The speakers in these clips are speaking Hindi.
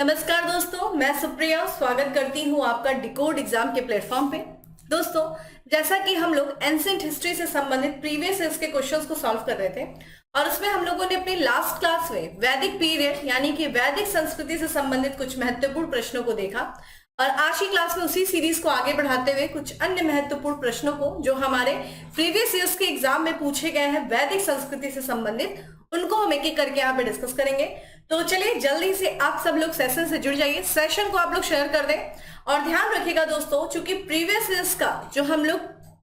नमस्कार दोस्तों, मैं सुप्रिया स्वागत करती हूँ आपका डिकोड एग्जाम के प्लेटफॉर्म पे। दोस्तों, जैसा कि हम लोग एंशिएंट हिस्ट्री से संबंधित प्रीवियस ईयर्स के क्वेश्चंस को सॉल्व कर रहे थे और उसमें हम लोगों ने अपनी लास्ट क्लास में वैदिक पीरियड यानी कि वैदिक संस्कृति से संबंधित कुछ महत्वपूर्ण प्रश्नों को देखा और आज की क्लास में उसी सीरीज को आगे बढ़ाते हुए कुछ अन्य महत्वपूर्ण प्रश्नों को जो हमारे प्रीवियस ईयर्स के एग्जाम में पूछे गए हैं वैदिक संस्कृति से संबंधित, उनको हम एक एक करके यहाँ पे डिस्कस करेंगे। तो चलिए जल्दी से आप सब लोग सेशन से जुड़ जाइए, सेशन को आप लोग शेयर कर दें और ध्यान रखिएगा दोस्तों, चूंकि प्रीवियस ईयर्स का जो हम लोग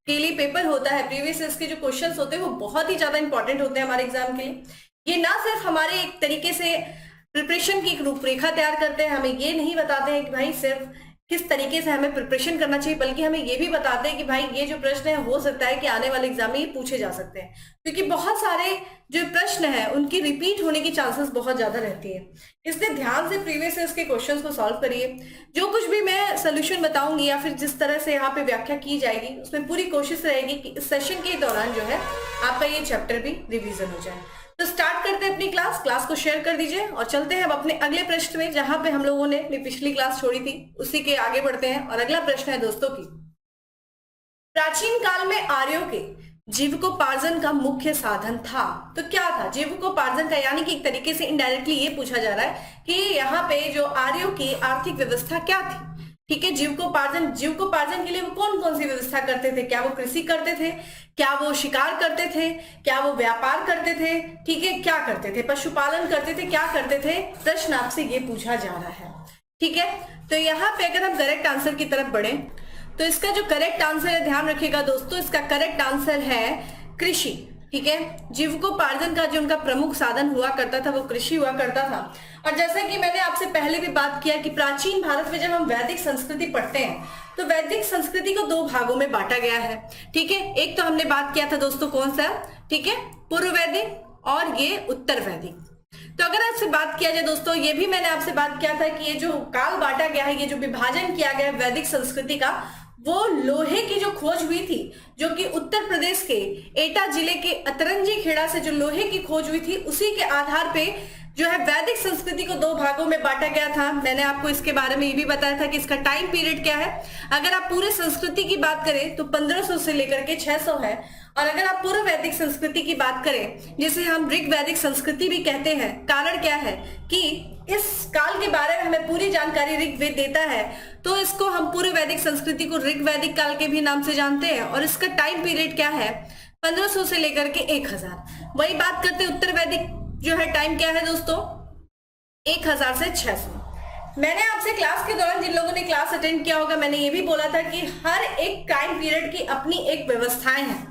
के लिए पेपर होता है, प्रीवियस ईयर्स के जो क्वेश्चंस होते हैं वो बहुत ही ज्यादा इंपॉर्टेंट होते हैं हमारे एग्जाम के लिए। ये ना सिर्फ हमारे एक तरीके से प्रिपरेशन की एक रूपरेखा तैयार करते हैं, हमें ये नहीं बताते हैं कि भाई सिर्फ किस तरीके से हमें प्रिपरेशन करना चाहिए, बल्कि हमें ये भी बताते हैं कि भाई ये जो प्रश्न है हो सकता है कि आने वाले एग्जाम में ये पूछे जा सकते हैं, क्योंकि बहुत सारे जो प्रश्न है उनकी रिपीट होने की चांसेस बहुत ज्यादा रहती है। इसलिए ध्यान से प्रीवियस ईयर्स के क्वेश्चंस को सॉल्व करिए। जो कुछ भी मैं सोल्यूशन बताऊंगी या फिर जिस तरह से यहाँ पे व्याख्या की जाएगी उसमें पूरी कोशिश रहेगी कि इस सेशन के दौरान जो है आपका ये चैप्टर भी रिविजन हो जाए। तो स्टार्ट करते हैं अपनी क्लास को शेयर कर दीजिए और चलते हैं अब अपने अगले प्रश्न में, जहां पे हम लोगों ने अपनी पिछली क्लास छोड़ी थी उसी के आगे बढ़ते हैं। और अगला प्रश्न है दोस्तों की, प्राचीन काल में आर्यों के जीविकोपार्जन का मुख्य साधन था। तो क्या था जीविकोपार्जन का, यानी कि एक तरीके से इनडायरेक्टली ये पूछा जा रहा है कि यहाँ पे जो आर्यों की आर्थिक व्यवस्था क्या थी। ठीक है, जीविकोपार्जन के लिए वो कौन कौन सी व्यवस्था करते थे? क्या वो कृषि करते थे, क्या वो शिकार करते थे, क्या वो व्यापार करते थे, ठीक है, क्या करते थे, पशुपालन करते थे, क्या करते थे? प्रश्न आपसे ये पूछा जा रहा है। ठीक है, तो यहाँ पे अगर हम करेक्ट आंसर की तरफ बढ़े तो इसका जो करेक्ट आंसर है, ध्यान रखिएगा दोस्तों, इसका करेक्ट आंसर है कृषि। ठीक है, जीविकोपार्जन का जो उनका प्रमुख साधन हुआ करता था वो कृषि हुआ करता था। और जैसा कि मैंने आपसे पहले भी बात किया कि प्राचीन भारत में जब हम वैदिक संस्कृति पढ़ते हैं तो वैदिक संस्कृति को दो भागों में बांटा गया है। ठीक है, एक तो हमने बात किया था दोस्तों कौन सा, ठीक है, पूर्व वैदिक और ये उत्तर वैदिक। तो अगर आपसे बात किया जाए दोस्तों, ये भी मैंने आपसे बात किया था कि ये जो काल बांटा गया है, ये जो विभाजन किया गया है वैदिक संस्कृति का, वो लोहे की जो खोज हुई थी, जो कि उत्तर प्रदेश के एटा जिले के अतरंजी खेड़ा से जो लोहे की खोज हुई थी, उसी के आधार पे जो है वैदिक संस्कृति को दो भागों में बांटा गया था। मैंने आपको इसके बारे में ये भी बताया था कि इसका टाइम पीरियड क्या है। अगर आप पूरे संस्कृति की बात करें तो 1500 से लेकर के 600 है, और अगर आप पूर्व वैदिक संस्कृति की बात करें जिसे हम ऋग वैदिक संस्कृति भी कहते हैं, कारण क्या है कि इस काल के बारे में हमें पूरी जानकारी ऋग्वेद देता है, तो इसको हम पूर्व वैदिक संस्कृति को ऋग वैदिक काल के भी नाम से जानते हैं। और इसका टाइम पीरियड क्या है, 1500 से लेकर के 1000। वही बात करते हैं उत्तर वैदिक जो है टाइम क्या है दोस्तों, 1000 से 600। मैंने आपसे क्लास के दौरान, जिन लोगों ने क्लास अटेंड किया होगा, मैंने ये भी बोला था कि हर एक टाइम पीरियड की अपनी एक व्यवस्थाएं हैं,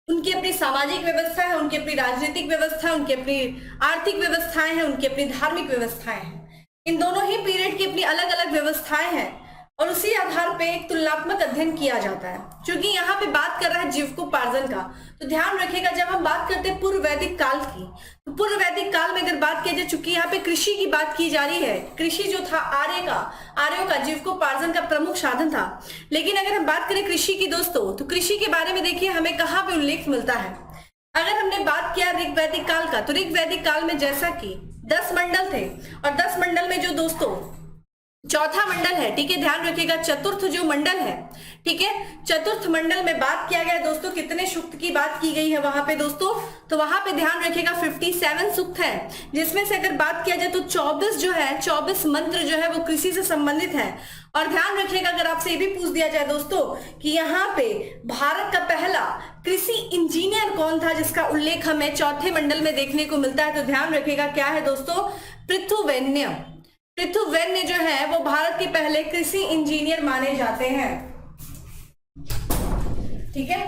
उनकी अपनी सामाजिक व्यवस्था है, उनकी अपनी राजनीतिक व्यवस्था, उनकी अपनी आर्थिक व्यवस्थाएं हैं, उनकी अपनी धार्मिक व्यवस्थाएं हैं। इन दोनों ही पीरियड की अपनी अलग अलग व्यवस्थाएं हैं और उसी आधार पे एक तुलनात्मक अध्ययन किया जाता है। क्योंकि यहाँ पे बात कर रहा है जीविकोपार्जन का, तो ध्यान रखिएगा जब हम बात करते हैं पूर्व वैदिक काल की, तो पूर्व वैदिक काल में अगर बात की जाए, चूंकि यहाँ पे कृषि की बात की जा रही है, कृषि जो था आर्यों का जीविकोपार्जन का प्रमुख साधन था। लेकिन अगर हम बात करें कृषि की दोस्तों, तो कृषि के बारे में देखिए हमें कहाँ पे उल्लेख मिलता है। अगर हमने बात किया ऋग वैदिक काल का, तो ऋग वैदिक काल में जैसा कि 10 मंडल थे और 10 मंडल में जो दोस्तों चौथा मंडल है, ठीक है, ध्यान रखिएगा, चतुर्थ जो मंडल है, ठीक है, चतुर्थ मंडल में बात किया गया दोस्तों, कितने सूक्त की बात की गई है वहां पे दोस्तों, तो वहां पे ध्यान रखिएगा 57 सूक्त है, जिसमें से अगर बात किया जाए तो 24 मंत्र जो है वो कृषि से संबंधित है। और ध्यान रखिएगा अगर आपसे ये भी पूछ दिया जाए दोस्तों कि यहाँ पे भारत का पहला कृषि इंजीनियर कौन था जिसका उल्लेख हमें चौथे मंडल में देखने को मिलता है, तो ध्यान रखिएगा क्या है दोस्तों, पृथुवैन्य जो है वो भारत के पहले कृषि इंजीनियर माने जाते हैं। ठीक है,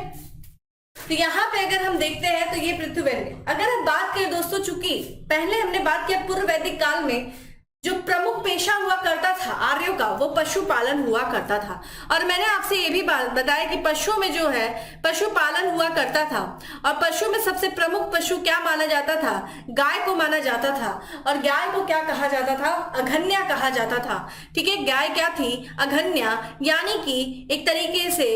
तो यहाँ पे अगर हम देखते हैं तो ये पृथुवैन्य। अगर हम बात करें दोस्तों, चूंकि पहले हमने बात किया पूर्व वैदिक काल में जो प्रमुख पेशा हुआ करता था आर्यों का, वो पशुपालन हुआ करता था। और मैंने आपसे ये भी बताया कि पशुओं में जो है पशुपालन हुआ करता था, और पशु में सबसे प्रमुख पशु क्या माना जाता था, गाय को माना जाता था। और गाय को क्या कहा जाता था, अघन्या कहा जाता था। ठीक है, गाय क्या थी, अघन्या, यानी कि एक तरीके से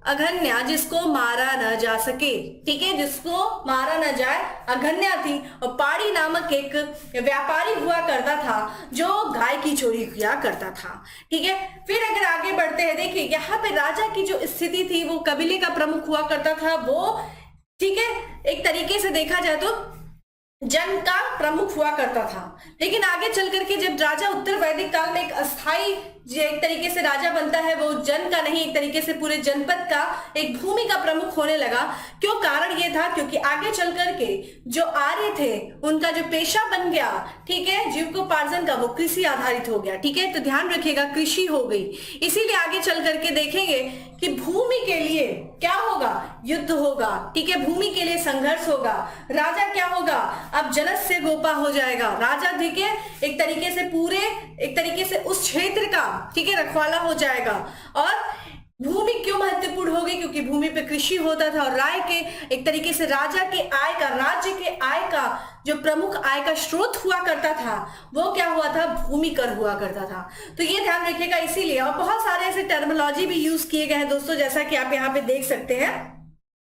अघन्या जिसको मारा न जा सके, ठीक है, जिसको मारा न जाए, अघन्या थी। और पाड़ी नामक एक व्यापारी हुआ करता था जो गाय की चोरी किया करता था, ठीक है। फिर अगर आगे बढ़ते हैं, देखिए यहाँ पे राजा की जो स्थिति थी वो कबीले का प्रमुख हुआ करता था, वो, ठीक है, एक तरीके से देखा जाए तो जन का प्रमुख हुआ करता था। लेकिन आगे चल करके जब राजा उत्तर वैदिक काल में एक अस्थाई एक तरीके से राजा बनता है, वो जन का नहीं, एक तरीके से पूरे जनपद का एक भूमि का प्रमुख होने लगा। क्यों? कारण ये था क्योंकि आगे चल करके जो आर्य थे उनका जो पेशा बन गया, ठीक है, जीविकोपार्जन का, वो कृषि आधारित हो गया, ठीक है। तो ध्यान रखिएगा, कृषि हो गई। इसीलिए आगे चल करके देखेंगे कि भूमि के लिए क्या होगा, युद्ध होगा, ठीक है, भूमि के लिए संघर्ष होगा। राजा क्या होगा, अब जनस्य गोपा हो जाएगा, राजा, ठीक है, एक तरीके से पूरे, एक तरीके से उस क्षेत्र का, ठीक है, रखवाला हो जाएगा। और भूमि क्यों महत्वपूर्ण होगी? क्योंकि भूमि पे कृषि होता था और राय के, एक तरीके से राजा के आय का, राज्य के आय का जो प्रमुख आय का स्रोत हुआ करता था वो क्या हुआ था, भूमि कर हुआ करता था। तो ये ध्यान रखिएगा। इसीलिए, और बहुत सारे ऐसे टर्मिनोलॉजी भी यूज किए गए हैं दोस्तों, जैसा कि आप यहाँ पे देख सकते हैं।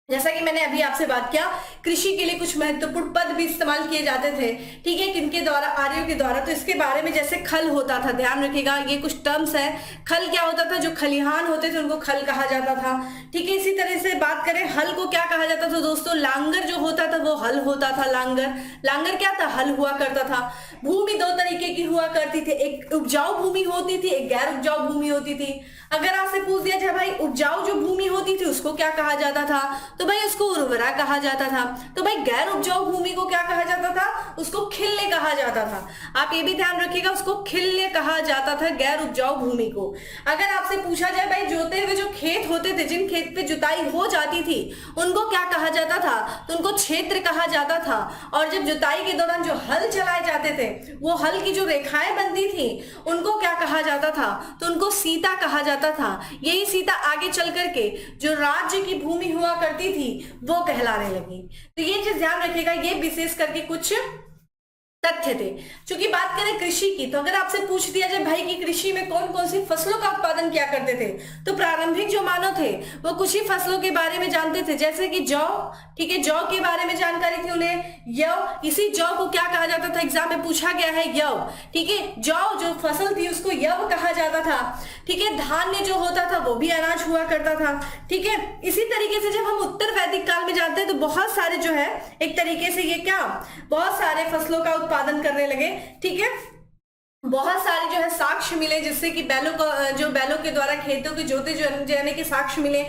जैसा कि मैंने अभी आपसे बात किया, कृषि के लिए कुछ महत्वपूर्ण पद भी इस्तेमाल किए जाते थे, ठीक है, किनके द्वारा, आर्यों के द्वारा। तो इसके बारे में, जैसे खल होता था, ध्यान रखिएगा, ये कुछ टर्म्स है। खल क्या होता था, जो खलिहान होते थे उनको खल कहा जाता था, ठीक है। इसी तरह से बात करें, हल को क्या कहा जाता था दोस्तों, लांगर जो होता था वो हल होता था, लांगर। लांगर क्या था, हल हुआ करता था। भूमि दो तरीके की हुआ करती थी, एक उपजाऊ भूमि होती थी, एक गैर उपजाऊ भूमि होती थी। अगर आपसे पूछ दिया जाए भाई उपजाऊ जो भूमि होती थी उसको क्या कहा जाता था, तो भाई उसको उर्वरा कहा जाता था। तो भाई गैर उपजाऊ भूमि को क्या कहा जाता था, उसको खिल्य कहा जाता था। आप ये भी ध्यान रखिएगा, उसको खिल्य कहा जाता था, गैर उपजाऊ भूमि को। अगर आपसे पूछा जाए भाई जोते हुए जो खेत होते थे, जिन खेत पे जुताई हो जाती थी उनको क्या कहा जाता था, तो उनको क्षेत्र कहा जाता था। और जब जुताई के दौरान जो हल चलाए जाते थे, वो हल की जो रेखाएं बनती थी उनको क्या कहा जाता था, तो उनको सीता कहा जाता था। यही सीता आगे चल करके जो राज्य की भूमि हुआ करती थी वो कहलाने लगी। तो ये चीज ध्यान रखिएगा, ये विशेष करके कुछ तथ्य थे। चूंकि बात करें कृषि की, तो अगर आपसे पूछ दिया जाए भाई कि कृषि में कौन कौन सी फसलों का उत्पादन किया करते थे, तो प्रारंभिक जो मानव थे वो कुछ ही फसलों के बारे में जानते थे, जैसे कि जौ, ठीक है, जौ के बारे में जानकारी थी उन्हें। यव, इसी जौ को क्या कहा जाता था, एग्जाम में पूछा गया है, यव, ठीक है, जौ जो फसल थी उसको यव कहा जाता था, ठीक है। धान्य जो होता था वो भी अनाज हुआ करता था, ठीक है। इसी तरीके से जब हम उत्तर वैदिक काल में जाते हैं तो बहुत सारे जो है एक तरीके से ये क्या, बहुत सारे फसलों का उत्पादन करने लगे, ठीक है। बहुत सारे जो है साक्ष्य मिले, जिससे कि बैलों को, जो बैलों के द्वारा खेतों के जोते जाने के साक्ष्य मिले।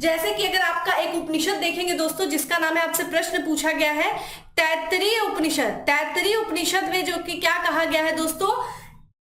जैसे कि अगर आपका एक उपनिषद देखेंगे दोस्तों, जिसका नाम है, आपसे प्रश्न पूछा गया है तैत्तरीय उपनिषद। तैत्तरीय उपनिषद में जो कि क्या कहा गया है दोस्तों,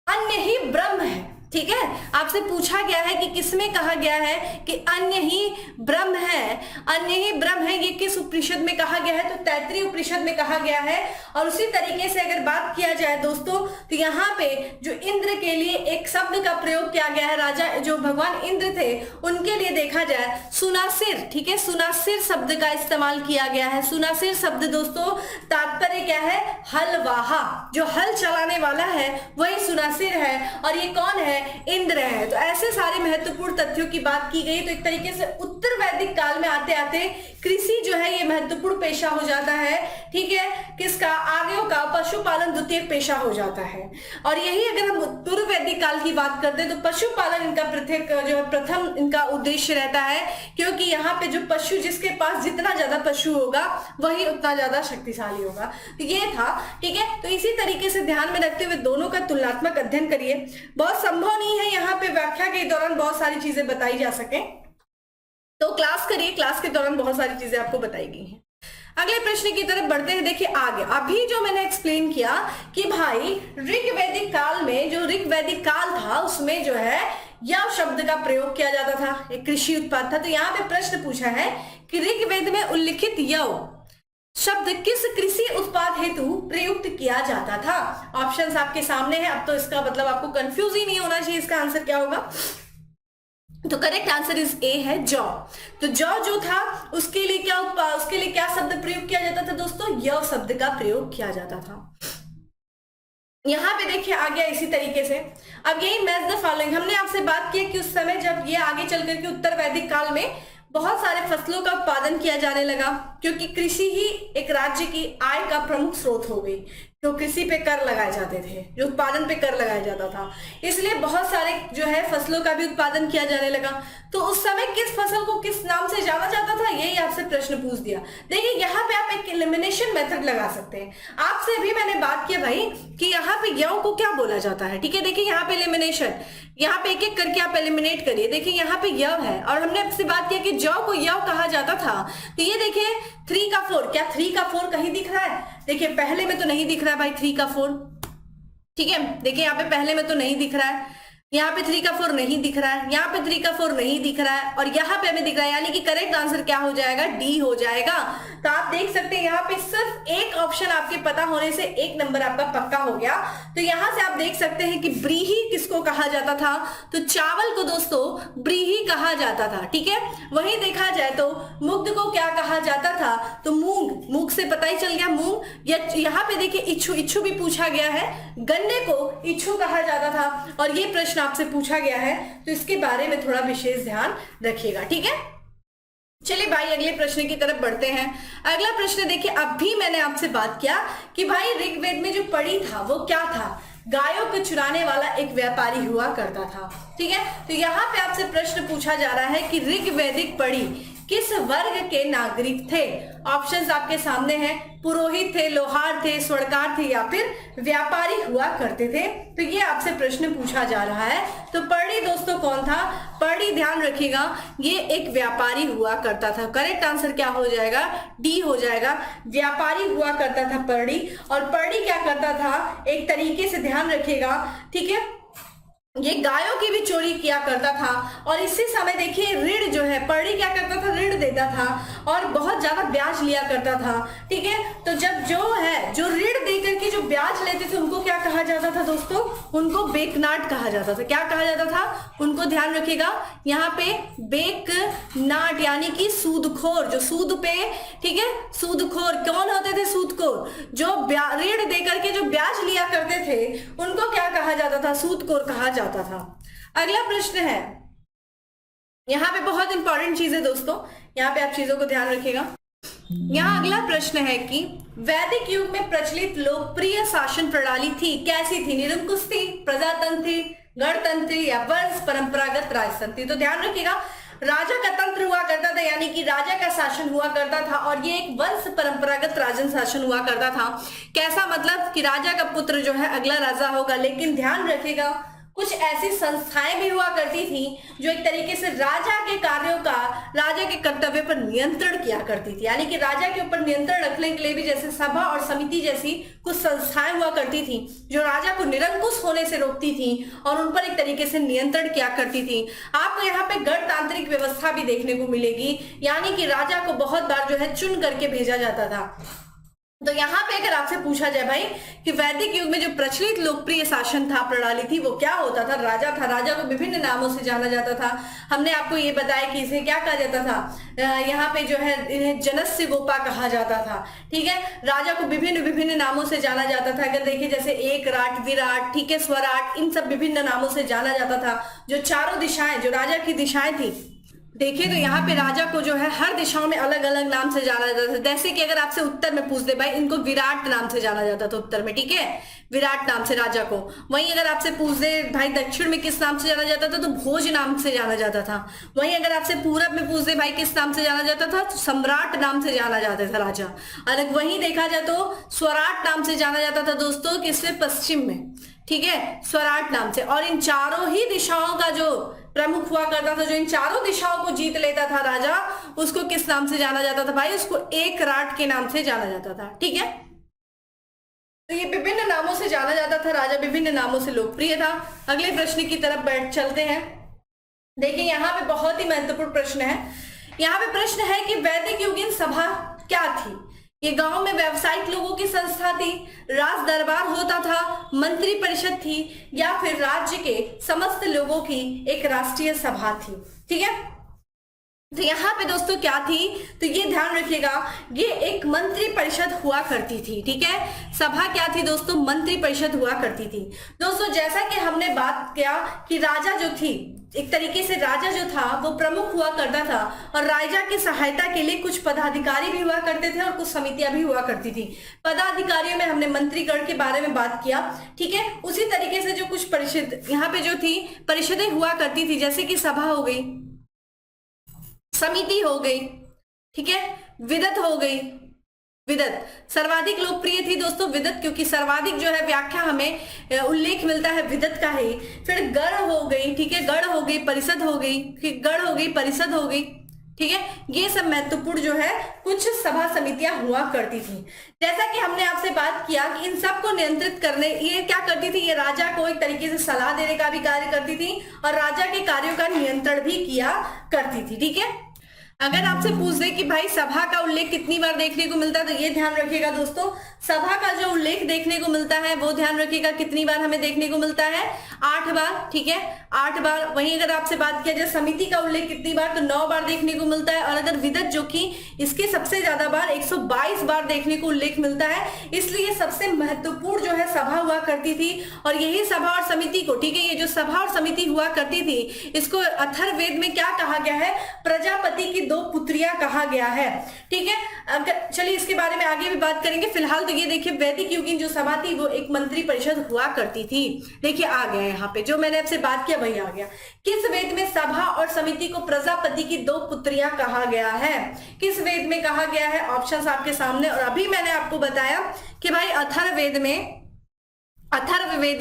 अन्य ही ब्रह्म है, ठीक है। आपसे पूछा गया है कि किसमें कहा गया है कि अन्य ही ब्रह्म है, अन्य ही ब्रह्म है, ये किस उपनिषद में कहा गया है, तो तैत्तरीय उपनिषद में कहा गया है। और उसी तरीके से अगर बात किया जाए दोस्तों, तो यहाँ पे जो इंद्र के लिए एक शब्द का प्रयोग किया गया है, राजा जो भगवान इंद्र थे उनके लिए देखा जाए सुनासिर, ठीक है, सुनासिर शब्द का इस्तेमाल किया गया है। सुनासिर शब्द दोस्तों तात्पर्य क्या है, हलवाहा, जो हल चलाने वाला है वही सुनासिर है, और ये कौन है, इंद्र है। तो ऐसे सारे महत्वपूर्ण तथ्यों की बात की गई। तो एक तरीके से उत्तर वैदिक काल में आते आते कृषि जो है ये महत्वपूर्ण पेशा हो जाता है, ठीक है, किसका, आर्यों का। पशुपालन द्वितीय पेशा हो जाता है। और यही अगर हम पूर्व वैदिक काल की बात करते हैं तो पशुपालन इनका जो है प्रथम इनका उद्देश्य रहता है, क्योंकि यहाँ पे जो पशु, जिसके पास जितना ज्यादा पशु होगा वही उतना ज्यादा शक्तिशाली होगा। तो ये था, ठीक है। तो इसी तरीके से ध्यान में रखते हुए दोनों का तुलनात्मक अध्ययन करिए। बहुत संभव नहीं है यहाँ पे व्याख्या के दौरान बहुत सारी चीजें बताई जा सके, तो क्लास करिए, क्लास के दौरान बहुत सारी चीजें आपको बताई गई हैं। अगले प्रश्न की तरफ बढ़ते हैं। देखिए आगे, अभी जो मैंने एक्सप्लेन किया कि भाई ऋग वैदिक काल में, जो ऋग वैदिक काल था उसमें जो है यव शब्द का प्रयोग किया जाता था, एक कृषि उत्पाद था। तो यहाँ पे प्रश्न पूछा है कि ऋग वेद में उल्लिखित यव शब्द किस कृषि उत्पाद हेतु प्रयुक्त किया जाता था। ऑप्शंस आपके सामने है। अब तो इसका मतलब आपको कंफ्यूज ही नहीं होना चाहिए, इसका आंसर क्या होगा। तो करेक्ट आंसर इज ए है जौ। तो जौ जो था उसके लिए क्या शब्द प्रयोग किया जाता था दोस्तों, यव शब्द का प्रयोग किया जाता था। यहाँ पे देखिए आ गया इसी तरीके से। अब यही मैच द फॉलोइंग, हमने आपसे बात की कि उस समय जब ये आगे चल करके उत्तर वैदिक काल में बहुत सारे फसलों का उत्पादन किया जाने लगा, क्योंकि कृषि ही एक राज्य की आय का प्रमुख स्रोत हो गई। जो कृषि पे कर लगाए जाते थे, जो उत्पादन पे कर लगाया जाता था, इसलिए बहुत सारे जो है फसलों का भी उत्पादन किया जाने लगा। तो उस समय किस फसल को किस नाम से जाना जाता था, यही आपसे प्रश्न पूछ दिया। देखिए यहाँ पे आप एक एलिमिनेशन मेथड लगा सकते हैं। आपसे अभी मैंने बात किया भाई कि यहाँ पे गेहूं को क्या बोला जाता है, ठीक है। देखिए यहाँ पे एलिमिनेशन, यहाँ पे एक एक करके आप एलिमिनेट करिए। देखिए यहाँ पे यव है और हमने आपसे बात किया कि जौ को यव कहा जाता था। तो ये देखिए 3 का 4, क्या 3 का 4 कहीं दिख रहा है? देखिए पहले में तो नहीं दिख रहा है भाई 3 का 4, ठीक है। देखिए यहाँ पे पहले में तो नहीं दिख रहा है, यहाँ पे 3 का 4 नहीं दिख रहा है, यहाँ पे 3 का 4 नहीं दिख रहा है और यहाँ पे हमें दिख रहा है, यानी कि करेक्ट आंसर क्या हो जाएगा? डी हो जाएगा। तो आप देख सकते हैं यहाँ पे सिर्फ एक ऑप्शन आपके पता होने से 1 नंबर आपका पक्का हो गया। तो यहाँ से आप देख सकते हैं कि ब्रीही किसको कहा जाता था? तो चावल को दोस्तों ब्रीही कहा जाता था, ठीक है। वहीं देखा जाए तो मुग्ध को क्या कहा जाता था? तो मूंग, मूंग से पता ही चल गया मूंग। या यहाँ पे देखिए इच्छू, इच्छू भी पूछा गया है, गन्ने को इच्छू कहा जाता था और ये प्रश्न आपसे पूछा गया है, तो इसके बारे में थोड़ा विशेष ध्यान रखिएगा, ठीक है। चलिए भाई अगले प्रश्न की तरफ बढ़ते हैं। अगला प्रश्न देखिए, अब भी मैंने आपसे बात किया कि भाई ऋग्वेद में जो पड़ी था वो क्या था? गायों को चुराने वाला एक व्यापारी हुआ करता था, ठीक है। तो यहाँ पे आपसे प्रश्न पूछा जा रहा है कि ऋग्वैदिक पड़ी किस वर्ग के नागरिक थे? ऑप्शंस आपके सामने हैं, पुरोहित थे, लोहार थे, स्वर्णकार थे या फिर व्यापारी हुआ करते थे। तो ये आपसे प्रश्न पूछा जा रहा है। तो पर्णी दोस्तों कौन था? पर्णी ध्यान रखिएगा, ये एक व्यापारी हुआ करता था। करेक्ट आंसर क्या हो जाएगा? डी हो जाएगा। व्यापारी हुआ करता था पर्णी। और पर्णी क्या करता था? एक तरीके से ध्यान रखिएगा, ठीक है, ये गायों की भी चोरी किया करता था। और इसी समय देखिए ऋण जो है, पर्णी क्या करता था? ऋण देता था और बहुत ज्यादा ब्याज लिया करता था, ठीक है। तो जब जो ऋण देकर के जो ब्याज लेते थे उनको क्या कहा जाता था दोस्तों? उनको बेकनाट कहा जाता था। क्या कहा जाता था? उनको ध्यान रखिएगा, यहाँ पे बेकनाट यानी कि सूदखोर, जो सूद पे, ठीक है, सूदखोर कौन होते थे? सूदखोर, जो ऋण देकर के जो ब्याज लिया करते थे उनको क्या कहा जाता था? सूदखोर कहा जाता था। अगला प्रश्न है, यहाँ पे बहुत इंपॉर्टेंट चीज है दोस्तों, यहाँ पे आप चीजों को ध्यान रखिएगा। यहाँ अगला प्रश्न है कि वैदिक युग में प्रचलित लोकप्रिय शासन प्रणाली थी, कैसी थी? निरंकुश थी, प्रजातंत्र थी, गणतंत्र या वंश परंपरागत राजतंत्र थी? तो ध्यान रखिएगा, राजा का तंत्र हुआ करता था, यानी कि राजा का शासन हुआ करता था और ये एक वंश परंपरागत राजन शासन हुआ करता था। कैसा मतलब? कि राजा का पुत्र जो है अगला राजा होगा। लेकिन ध्यान रखिएगा कुछ ऐसी संस्थाएं भी हुआ करती थी जो एक तरीके से राजा के कार्यों का, राजा के कर्तव्य पर नियंत्रण किया करती थी, यानी कि राजा के ऊपर नियंत्रण रखने के लिए भी जैसे सभा और समिति जैसी कुछ संस्थाएं हुआ करती थी जो राजा को निरंकुश होने से रोकती थी और उन पर एक तरीके से नियंत्रण किया करती थी। आपको यहाँ पे गणतांत्रिक व्यवस्था भी देखने को मिलेगी, यानी कि राजा को बहुत बार जो है चुन करके भेजा जाता था। तो यहाँ पे अगर आपसे पूछा जाए भाई कि वैदिक युग में जो प्रचलित लोकप्रिय शासन था, प्रणाली थी, वो क्या होता था? राजा था। राजा को विभिन्न नामों से जाना जाता था। हमने आपको ये बताया कि इसे क्या कहा जाता था, यहाँ पे जो है इन्हें जनस्य गोपा कहा जाता था, ठीक है। राजा को विभिन्न विभिन्न नामों से जाना जाता था। अगर देखिए जैसे एक राट, विराट, ठीक है, स्वराट, इन सब विभिन्न नामों से जाना जाता था। जो चारों दिशाएं, जो राजा की दिशाएं थी, देखिए तो यहाँ पे राजा को जो है हर दिशाओं में अलग अलग नाम से जाना जाता था। जैसे कि अगर आपसे उत्तर में पूछ दे भाई, इनको विराट नाम से जाना जाता था उत्तर में, ठीक है, विराट नाम से राजा को। वहीं अगर आपसे पूछ दे भाई दक्षिण में किस नाम से जाना जाता था, तो भोज नाम से जाना जाता था। वहीं अगर आपसे पूरब में पूछ दे भाई किस नाम से जाना जाता था, तो सम्राट नाम से जाना जाता था राजा। और वहीं देखा जाए तो स्वराट नाम से जाना जाता था दोस्तों, किससे? पश्चिम में, ठीक है, स्वराट नाम से। और इन चारों ही दिशाओं का जो प्रमुख हुआ करता था, जो इन चारों दिशाओं को जीत लेता था राजा, उसको किस नाम से जाना जाता था भाई? उसको एक राट के नाम से जाना जाता था, ठीक है। तो ये विभिन्न नामों से जाना जाता था राजा, विभिन्न नामों से लोकप्रिय था। अगले प्रश्न की तरफ बैठ चलते हैं। देखिए यहाँ पे बहुत ही महत्वपूर्ण प्रश्न है। यहाँ पे प्रश्न है कि वैदिक युगीन सभा क्या थी? ये गांव में व्यावसायिक लोगों की संस्था थी, राज दरबार होता था, मंत्री परिषद थी या फिर राज्य के समस्त लोगों की एक राष्ट्रीय सभा थी, ठीक है। तो यहाँ पे दोस्तों क्या थी, तो ये ध्यान रखिएगा, ये एक मंत्री परिषद हुआ करती थी। ठीक है, सभा क्या थी दोस्तों, मंत्री परिषद हुआ करती थी। दोस्तों जैसा कि हमने बात किया कि राजा जो थी, एक तरीके से राजा जो था वो प्रमुख हुआ करता था, और राजा की सहायता के लिए कुछ पदाधिकारी भी हुआ करते थे और कुछ समितियां भी हुआ करती थी। पदाधिकारियों में हमने मंत्रीगण के बारे में बात किया। ठीक है, उसी तरीके से जो कुछ परिषद यहाँ पे जो थी परिषदें हुआ करती थी, जैसे कि सभा हो गई, समिति हो गई, ठीक है, विदत हो गई। विदत सर्वाधिक लोकप्रिय थी दोस्तों, विदत, क्योंकि सर्वाधिक जो है व्याख्या हमें उल्लेख मिलता है विदत का ही। फिर गण हो गई, ठीक है, गण हो गई, परिषद हो गई, गण हो गई, परिषद हो गई। ठीक है, ये सब महत्वपूर्ण जो है कुछ सभा समितियां हुआ करती थी। जैसा कि हमने आपसे बात किया कि इन सब को नियंत्रित करने, ये क्या करती थी, ये राजा को एक तरीके से सलाह देने का भी कार्य करती थी और राजा के कार्यों का नियंत्रण भी किया करती थी। ठीक है, अगर आपसे पूछ दे कि भाई सभा का उल्लेख कितनी बार देखने को मिलता है, तो ये ध्यान रखिएगा दोस्तों, सभा का जो उल्लेख देखने को मिलता है वो ध्यान रखिएगा कितनी बार हमें देखने को मिलता है, 8 बार। ठीक है, 8 बार। वहीं अगर आपसे बात किया जाए समिति का उल्लेख कितनी बार, तो 9 बार देखने को मिलता है। और अगर विदत जो कि इसके सबसे ज्यादा बार 122 बार देखने को उल्लेख मिलता है। इसलिए सबसे महत्वपूर्ण जो है सभा हुआ करती थी, और यही सभा और समिति को, ठीक है, ये जो सभा और समिति हुआ करती थी इसको अथर्ववेद में क्या कहा गया है, प्रजापति की 2 पुत्रियां कहा गया है। ठीक है, अगर चलिए इसके बारे में आगे भी बात करेंगे। फिलहाल तो ये देखिए वैदिक युग की जो सभा थी वो एक मंत्री परिषद हुआ करती थी। देखिए आ गया यहाँ पे जो मैंने आपसे बात किया वही आ गया। किस वेद में सभा और समिति को प्रजापति की 2 पुत्रियां कहा गया है, किस वेद में कहा गया है, ऑप्शंस आपके सामने। और अभी मैंने आपको बताया कि भाई अथर्ववेद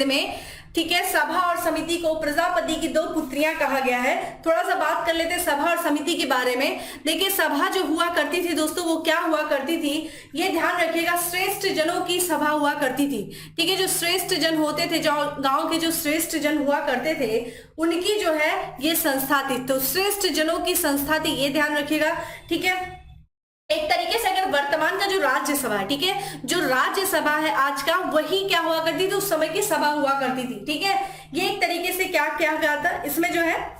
में ठीक है सभा और समिति को प्रजापति की 2 पुत्रियां कहा गया है। थोड़ा सा बात कर लेते हैं सभा और समिति के बारे में। देखिए सभा जो हुआ करती थी दोस्तों वो क्या हुआ करती थी, ये ध्यान रखिएगा, श्रेष्ठ जनों की सभा हुआ करती थी। ठीक है, जो श्रेष्ठ जन होते थे, जो गांव के जो श्रेष्ठ जन हुआ करते थे उनकी जो है ये संस्था थी, तो श्रेष्ठ जनों की संस्था थी, ये ध्यान रखिएगा। ठीक है, एक तरीके से अगर वर्तमान का जो राज्यसभा है, ठीक है, जो राज्यसभा है आज का, वही क्या हुआ करती थी, उस समय की सभा हुआ करती थी। ठीक है, ये एक तरीके से क्या क्या था, इसमें जो है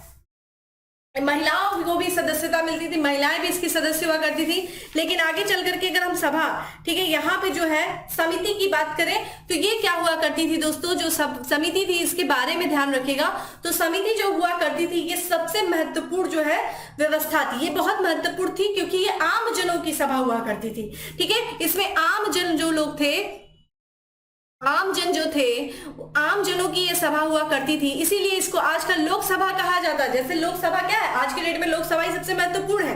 महिलाओं को भी सदस्यता मिलती थी, महिलाएं भी इसकी सदस्य हुआ करती थी। लेकिन आगे चल करके अगर हम सभा, ठीक है, यहाँ पे जो है समिति की बात करें तो ये क्या हुआ करती थी दोस्तों, जो समिति थी इसके बारे में ध्यान रखिएगा। तो समिति जो हुआ करती थी ये सबसे महत्वपूर्ण जो है व्यवस्था थी, ये बहुत महत्वपूर्ण थी क्योंकि ये आम जनों की सभा हुआ करती थी। ठीक है, इसमें आम जन जो लोग थे, आम जन जो थे, आम जनों की ये सभा हुआ करती थी, इसीलिए इसको आजकल लोकसभा कहा जाता है। जैसे लोकसभा क्या है, आज के डेट में लोकसभा ही सबसे महत्वपूर्ण है।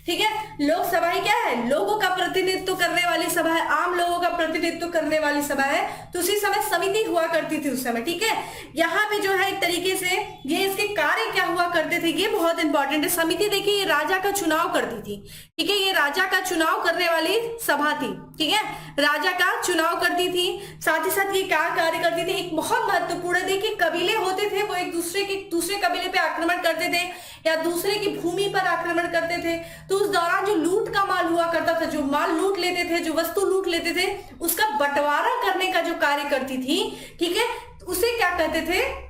ठीक है, लोकसभा ही क्या है, लोगों का प्रतिनिधित्व करने वाली सभा है, आम लोगों का प्रतिनिधित्व करने वाली सभा है। तो उसी समय समिति हुआ करती थी उस समय। ठीक है, यहाँ पे जो है एक तरीके से ये इसके कार्य क्या हुआ करते थे, ये बहुत इंपॉर्टेंट है। समिति देखिए ये राजा का चुनाव करती थी। ठीक है, ये राजा का चुनाव करने वाली सभा थी। ठीक है, राजा का चुनाव करती थी, साथ ही साथ ये क्या कार्य करती थी, एक बहुत महत्वपूर्ण है। देखिए कबीले होते थे वो एक दूसरे कबीले पे आक्रमण करते थे या दूसरे की भूमि पर आक्रमण करते थे। तो उस दौरान जो लूट का माल हुआ करता था, जो माल लूट लेते थे, जो वस्तु लूट लेते थे, उसका बंटवारा करने का जो कार्य करती थी, ठीक है, उसे क्या कहते थे,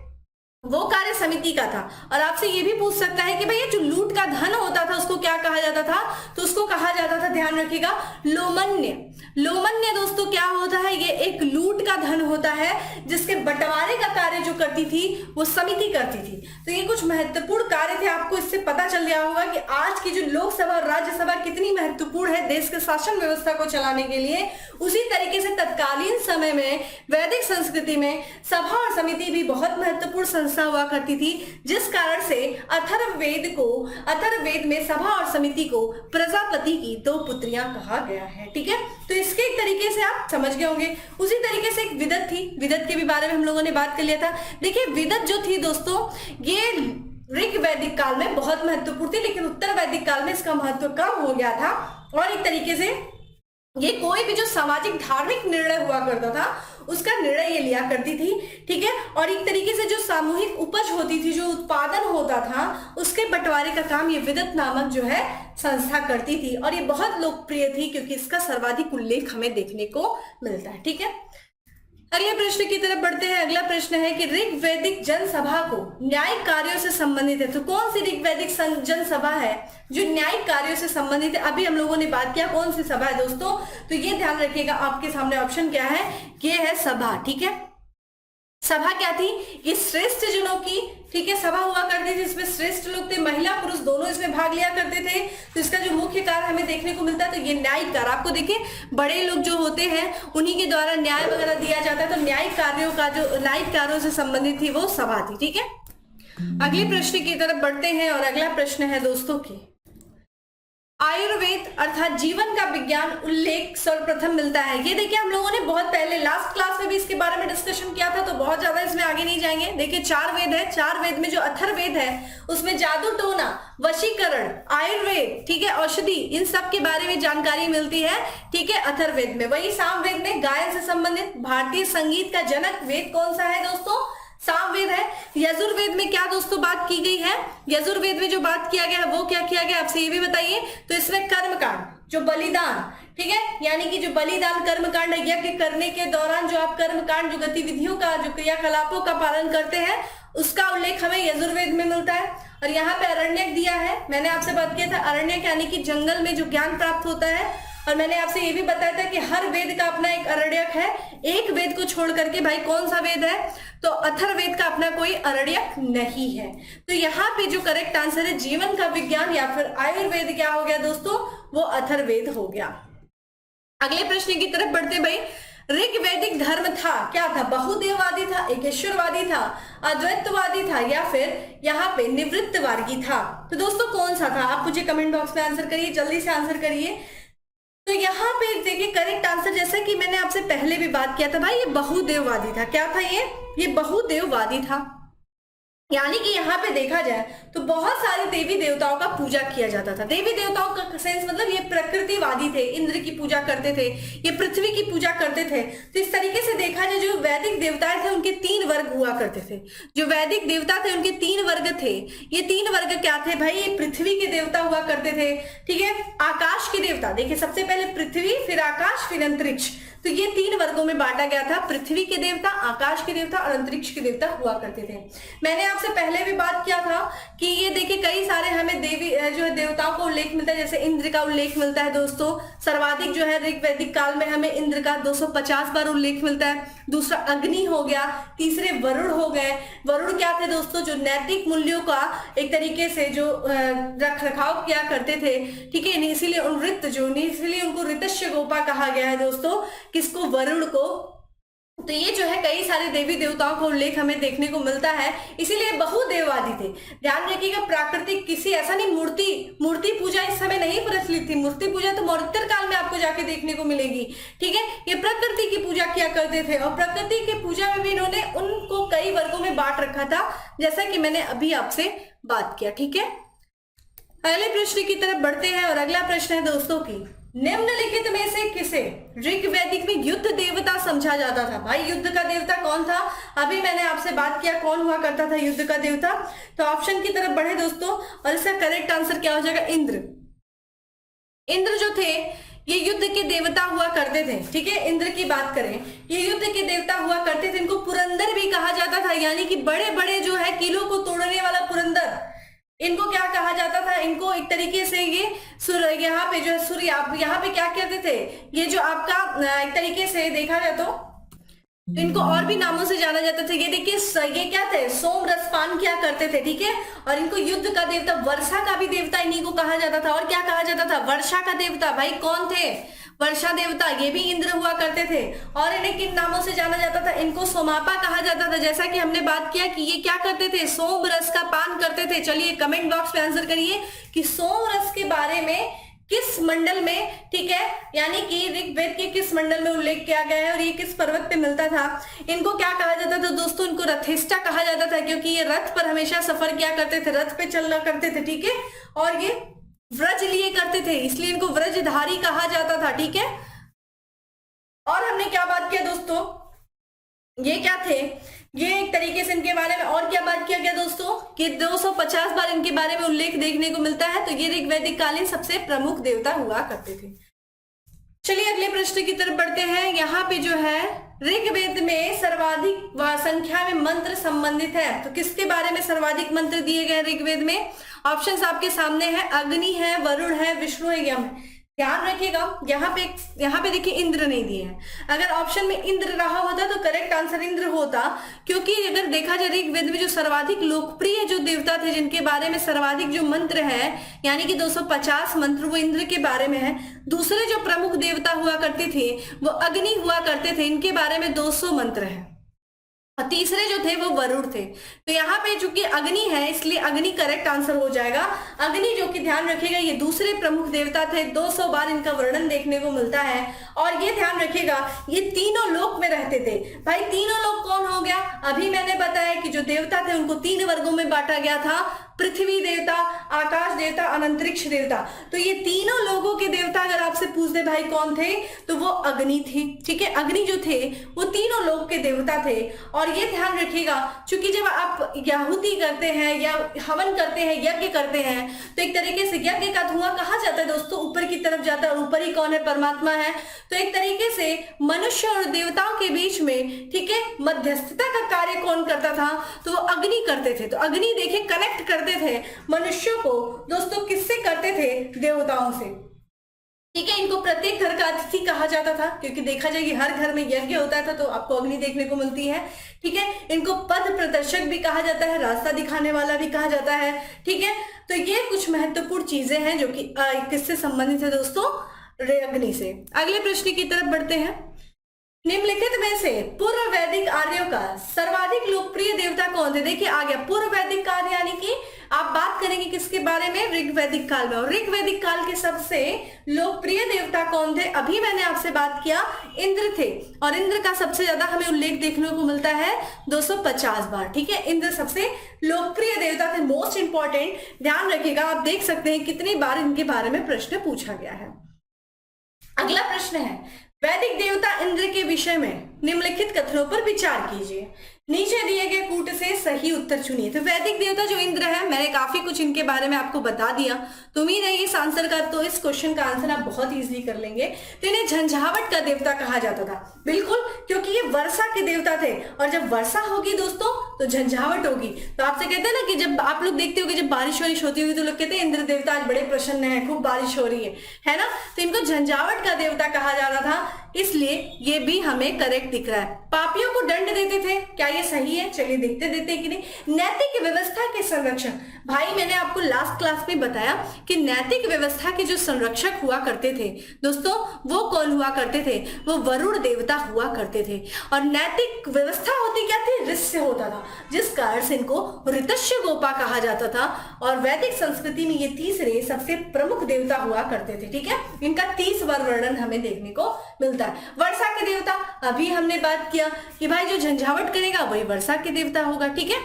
वो कार्य समिति का था। और आपसे ये भी पूछ सकता है कि भाई ये जो लूट का धन होता था उसको क्या कहा जाता था, तो उसको कहा जाता था, ध्यान रखिएगा, लोमन्य। लोमन्य दोस्तों क्या होता है, ये एक लूट का धन होता है जिसके बंटवारे का कार्य जो करती थी वो समिति करती थी। तो ये कुछ महत्वपूर्ण कार्य थे, आपको इससे पता चल गया होगा कि आज की जो लोकसभा और राज्यसभा कितनी महत्वपूर्ण है देश के शासन व्यवस्था को चलाने के लिए। उसी तरीके से तत्कालीन समय में वैदिक संस्कृति में सभा और समिति भी बहुत महत्वपूर्ण संस्था हुआ करती थी, जिस कारण से अथर्ववेद में सभा और समिति को प्रजापति की 2 पुत्रियां कहा गया है। ठीक है, तो इसके एक तरीके से आप समझ गए होंगे। उसी तरीके से एक विदत थी, विदत के भी बारे में हम लोगों ने बात कर लिया था। देखिए विदत जो थी दोस्तों ये ऋग वैदिक काल में बहुत महत्वपूर्ण थी, लेकिन उत्तर वैदिक काल में इसका महत्व कम हो गया था। और एक तरीके से ये कोई भी जो सामाजिक धार्मिक निर्णय हुआ करता था उसका निर्णय ये लिया करती थी। ठीक है, और एक तरीके से जो सामूहिक उपज होती थी, जो उत्पादन होता था, उसके बंटवारे का काम ये विदत नामक जो है संस्था करती थी। और ये बहुत लोकप्रिय थी क्योंकि इसका सर्वाधिक उल्लेख हमें देखने को मिलता है। ठीक है, अगले प्रश्न की तरफ बढ़ते हैं। अगला प्रश्न है कि ऋग्वैदिक जनसभा को न्यायिक कार्यों से संबंधित है, तो कौन सी ऋग्वैदिक जनसभा है जो न्यायिक कार्यों से संबंधित है? अभी हम लोगों ने बात किया कौन सी सभा है दोस्तों, तो ये ध्यान रखिएगा, आपके सामने ऑप्शन क्या है, ये है सभा। ठीक है, सभा क्या थी, ये श्रेष्ठ जनों की, ठीक है, सभा हुआ करती थी, इसमें श्रेष्ठ लोग थे, महिला पुरुष दोनों इसमें भाग लिया करते थे। तो इसका जो मुख्य कार्य हमें देखने को मिलता है तो ये न्यायिक कार्य, आपको देखिए बड़े लोग जो होते हैं उन्हीं के द्वारा न्याय वगैरह दिया जाता है, तो न्यायिक कार्यों का जो न्यायिक कार्यों से संबंधित थी वो सभा थी। ठीक है, अगले प्रश्न की तरफ बढ़ते हैं और अगला प्रश्न है दोस्तों की आयुर्वेद अर्थात जीवन का विज्ञान उल्लेख सर्वप्रथम मिलता है। ये देखिए हम लोगों ने बहुत पहले लास्ट क्लास में भी इसके बारे में डिस्कशन किया था, तो बहुत ज्यादा इसमें आगे नहीं जाएंगे। देखिए 4 वेद है, 4 वेद में जो अथर्ववेद है उसमें जादू टोना, वशीकरण, आयुर्वेद, ठीक है, औषधि, इन सब के बारे में जानकारी मिलती है। ठीक है, अथर्ववेद में। वही सामवेद में गायन से संबंधित, भारतीय संगीत का जनक वेद कौन सा है दोस्तों, सामवेद है। यजुर्वेद में क्या दोस्तों बात की गई है, यजुर्वेद में जो बात किया गया है वो क्या किया गया, आपसे ये भी बताइए। तो इसमें कर्मकांड, जो बलिदान, ठीक है, यानी कि जो बलिदान कर्मकांड है, यज्ञ करने के दौरान जो आप कर्मकांड, जो गतिविधियों का, जो क्रियाकलापों का पालन करते हैं, उसका उल्लेख हमें यजुर्वेद में मिलता है। और यहाँ पे अरण्यक दिया है, मैंने आपसे बात किया था अरण्यक यानी कि जंगल में जो ज्ञान प्राप्त होता है। और मैंने आपसे ये भी बताया था कि हर वेद का अपना एक अरण्यक है, एक वेद को छोड़ करके, भाई कौन सा वेद है, तो अथर्ववेद का अपना कोई अरण्यक नहीं है। तो यहाँ पे जो करेक्ट आंसर है जीवन का विज्ञान या फिर आयुर्वेद क्या हो गया दोस्तों, वो अथर्ववेद हो गया। अगले प्रश्न की तरफ बढ़ते भाई, ऋग्वैदिक धर्म था क्या था, बहुदेववादी था, एकेश्वरवादी था, अद्वैतवादी था, या फिर यहाँ पे निवृत्तवादी था? तो दोस्तों कौन सा था, आप मुझे कमेंट बॉक्स में आंसर करिए, जल्दी से आंसर करिए। तो यहाँ पे देखिए करेक्ट आंसर, जैसा कि मैंने आपसे पहले भी बात किया था भाई, ये बहुदेववादी था। क्या था ये बहुदेववादी था। यानी कि यहाँ पे देखा जाए तो बहुत सारे देवी देवताओं का पूजा किया जाता था। देवी देवताओं का सेंस मतलब ये प्रकृतिवादी थे, इंद्र की पूजा करते थे, ये पृथ्वी की पूजा करते थे। तो इस तरीके से देखा जाए जो वैदिक देवताएं थे उनके 3 वर्ग हुआ करते थे। जो वैदिक देवता थे उनके 3 वर्ग थे। ये 3 वर्ग क्या थे भाई, ये पृथ्वी के देवता हुआ करते थे, ठीक है, आकाश के देवता, देखिए सबसे पहले पृथ्वी, फिर आकाश, फिर अंतरिक्ष। तो ये 3 वर्गों में बांटा गया था, पृथ्वी के देवता, आकाश के देवता और अंतरिक्ष के देवता हुआ करते थे। मैंने आपसे पहले भी बात किया था कि ये देखिए कई सारे हमें देवी जो है देवताओं का उल्लेख मिलता है, जैसे इंद्र का उल्लेख मिलता है दोस्तों, सर्वाधिक जो है ऋग्वैदिक काल में हमें इंद्र का 250 बार उल्लेख मिलता है। दूसरा अग्नि हो गया, तीसरे वरुण हो गए। वरुण क्या थे दोस्तों, जो नैतिक मूल्यों का एक तरीके से जो रख रखाव किया करते थे, ठीक है, इसीलिए उनको ऋतस्य गोपा कहा गया है दोस्तों, किसको, वरुण को। तो ये जो है कई सारे देवी देवताओं का उल्लेख हमें देखने को मिलता है, इसीलिए बहुदेववादी थे। ध्यान रखिएगा, प्राकृतिक किसी ऐसा नहीं, मूर्ति पूजा इस समय नहीं प्रचलित थी। मूर्ति पूजा तो मौर्य काल में आपको जाके देखने को मिलेगी, ठीक है। ये प्रकृति की पूजा किया करते थे और प्रकृति की पूजा में भी इन्होंने उनको कई वर्गों में बांट रखा था, जैसा कि मैंने अभी आपसे बात किया, ठीक है। अगले प्रश्न की तरफ बढ़ते हैं और अगला प्रश्न है दोस्तों की, निम्नलिखित में से किसे ऋग्वैदिक में युद्ध देवता समझा जाता था? भाई युद्ध का देवता कौन था, अभी मैंने आपसे बात किया कौन हुआ करता था युद्ध का देवता। तो ऑप्शन की तरफ बढ़े दोस्तों और इसका करेक्ट आंसर क्या हो जाएगा, इंद्र। इंद्र जो थे ये युद्ध के देवता हुआ करते थे, ठीक है। इंद्र की बात करें, ये युद्ध के देवता हुआ करते थे। इनको पुरंदर भी कहा जाता था, यानी कि बड़े बड़े जो है किलों को तोड़ने वाला पुरंदर, इनको क्या कहा जाता था, इनको एक तरीके से ये यहाँ पे जो है सूर्य, आप यहाँ पे क्या कहते थे, ये जो आपका एक तरीके से देखा जाए तो इनको और भी नामों से जाना जाता था। ये देखिए ये क्या थे, सोम रसपान किया करते थे, ठीक है। और इनको युद्ध का देवता, वर्षा का भी देवता इन्हीं को कहा जाता था। और क्या कहा जाता था, वर्षा का देवता, भाई कौन थे, वर्षा देवता, ये भी इंद्र हुआ करते थे। और इन्हें किन नामों से जाना जाता था, इनको सोमापा कहा जाता था, जैसा कि हमने बात किया कि ये क्या करते थे, सोम रस का पान करते थे। चलिए कमेंट बॉक्स में आंसर करिए कि सोम रस के बारे में किस मंडल में, ठीक है, यानी कि ऋग्वेद के किस मंडल में उल्लेख किया गया है और ये किस पर्वत पे मिलता था। इनको क्या कहा जाता था दोस्तों, इनको रथिष्ठा कहा जाता था, क्योंकि ये रथ पर हमेशा सफर किया करते थे, रथ पे चलना करते थे, ठीक है। और ये व्रज लिए करते थे, इसलिए इनको व्रजधारी कहा जाता था, ठीक है। और हमने क्या बात किया दोस्तों, ये क्या थे, ये एक तरीके से इनके बारे में और क्या बात किया गया दोस्तों कि 250 बार इनके बारे में उल्लेख देखने को मिलता है। तो ये ऋग्वैदिक कालीन सबसे प्रमुख देवता हुआ करते थे। चलिए अगले प्रश्न की तरफ बढ़ते हैं। यहाँ पे जो है ऋग्वेद में सर्वाधिक संख्या में मंत्र संबंधित है, तो किसके बारे में सर्वाधिक मंत्र दिए गए ऋग्वेद में? ऑप्शंस आपके सामने है, अग्नि है, वरुण है, विष्णु है, यम है। ध्यान रखिएगा, यहाँ पे देखिए इंद्र नहीं दिए हैं। अगर ऑप्शन में इंद्र रहा होता तो करेक्ट आंसर इंद्र होता, क्योंकि अगर देखा जाए ऋग्वेद में जो सर्वाधिक लोकप्रिय जो देवता थे जिनके बारे में सर्वाधिक जो मंत्र है यानी कि 250 मंत्र वो इंद्र के बारे में है। दूसरे जो प्रमुख देवता हुआ करते थे वो अग्नि हुआ करते थे, इनके बारे में 200 मंत्र है। और तीसरे जो थे वो वरुण थे। तो यहाँ पे चूंकि अग्नि है इसलिए अग्नि करेक्ट आंसर हो जाएगा। अग्नि जो कि ध्यान रखिएगा ये दूसरे प्रमुख देवता थे, 200 बार इनका वर्णन देखने को मिलता है। और ये ध्यान रखिएगा ये तीनों लोक में रहते थे। भाई तीनों लोक कौन हो गया? अभी मैंने बताया कि जो देवता थे उनको 3 वर्गों में बांटा गया था, पृथ्वी देवता, आकाश देवता, अंतरिक्ष देवता। तो ये तीनों लोगों के देवता अगर आपसे पूछ दे भाई कौन थे तो वो अग्नि थी। ठीक है, अग्नि जो थे वो तीनों लोग के देवता थे। और ये ध्यान रखिएगा क्योंकि जब आप आहुति करते हैं या हवन करते हैं, यज्ञ करते हैं, तो एक तरीके से यज्ञ का धुआं कहाँ जाता है दोस्तों? ऊपर की तरफ जाता है। और ऊपर ही कौन है? परमात्मा है। तो एक तरीके से मनुष्य और देवताओं के बीच में, ठीक है, मध्यस्थता का कार्य कौन करता था? तो वो अग्नि करते थे। तो अग्नि देखिए कनेक्ट करते थे मनुष्यों को दोस्तों किससे करते थे? देवताओं से। ठीक है, इनको प्रत्येक घर का अतिथि कहा जाता था क्योंकि देखा जाए कि हर घर में यज्ञ होता था तो आपको अग्नि देखने को मिलती है। ठीक है, इनको पथ प्रदर्शक भी कहा जाता है, रास्ता दिखाने वाला भी कहा जाता है। ठीक है, तो ये कुछ महत्वपूर्ण चीजें हैं जो कि किससे संबंधित है दोस्तों? अग्नि से। अगले प्रश्न की तरफ बढ़ते हैं। निम्नलिखित में से पूर्व वैदिक आर्यों का सर्वाधिक लोकप्रिय देवता कौन थे? देखिए आ गया पूर्व वैदिक काल, यानी कि आप बात करेंगे किसके बारे में? ऋग्वैदिक काल में। और ऋग्वैदिक काल के सबसे लोकप्रिय देवता कौन थे? अभी मैंने आपसे बात किया, इंद्र थे। और इंद्र का सबसे ज्यादा हमें उल्लेख देखने को मिलता है 250 बार। ठीक है, इंद्र सबसे लोकप्रिय देवता थे, मोस्ट इंपॉर्टेंट। ध्यान रखिएगा, आप देख सकते हैं कितनी बार इनके बारे में प्रश्न पूछा गया है। अगला प्रश्न है वैदिक देवता इंद्र के विषय में निम्नलिखित कथनों पर विचार कीजिए। नीचे दिए गए कूट से सही उत्तर चुनिए। तो वैदिक देवता जो इंद्र है, मैंने काफी कुछ इनके बारे में आपको बता दिया। तो उम्मीद है इस आंसर का, तो इस क्वेश्चन का आंसर आप बहुत इजीली कर लेंगे। तो इन्हें झंझावट का देवता कहा जाता था, बिल्कुल, क्योंकि ये वर्षा के देवता थे। और जब वर्षा होगी दोस्तों तो झंझावट होगी। तो आपसे कहते हैं ना कि जब आप लोग देखते हो कि जब बारिश वारिश होती होगी तो लोग कहते हैं इंद्र देवता आज बड़े प्रसन्न है, खूब बारिश हो रही है ना? तो इनको झंझावट का देवता कहा जाता था, इसलिए ये भी हमें करेक्ट दिख रहा है। पापियों को दंड देते थे, क्या ये सही है? चलिए देखते हैं कि नहीं। नैतिक व्यवस्था के संरक्षक, भाई मैंने आपको लास्ट क्लास में बताया कि नैतिक व्यवस्था के जो संरक्षक हुआ करते थे दोस्तों, वो कौन हुआ करते थे? वो वरुण देवता हुआ करते थे। और नैतिक व्यवस्था होती क्या थी? ऋष्य होता था, जिस कारण से इनको ऋतस्य गोपा कहा जाता था। और वैदिक संस्कृति में ये तीसरे सबसे प्रमुख देवता हुआ करते थे। ठीक है, इनका 30 बार वर्णन हमें देखने को मिलता है। वर्षा के देवता, अभी हमने बात किया कि भाई जो झंझावट करेगा वही वर्षा के देवता होगा। ठीक है,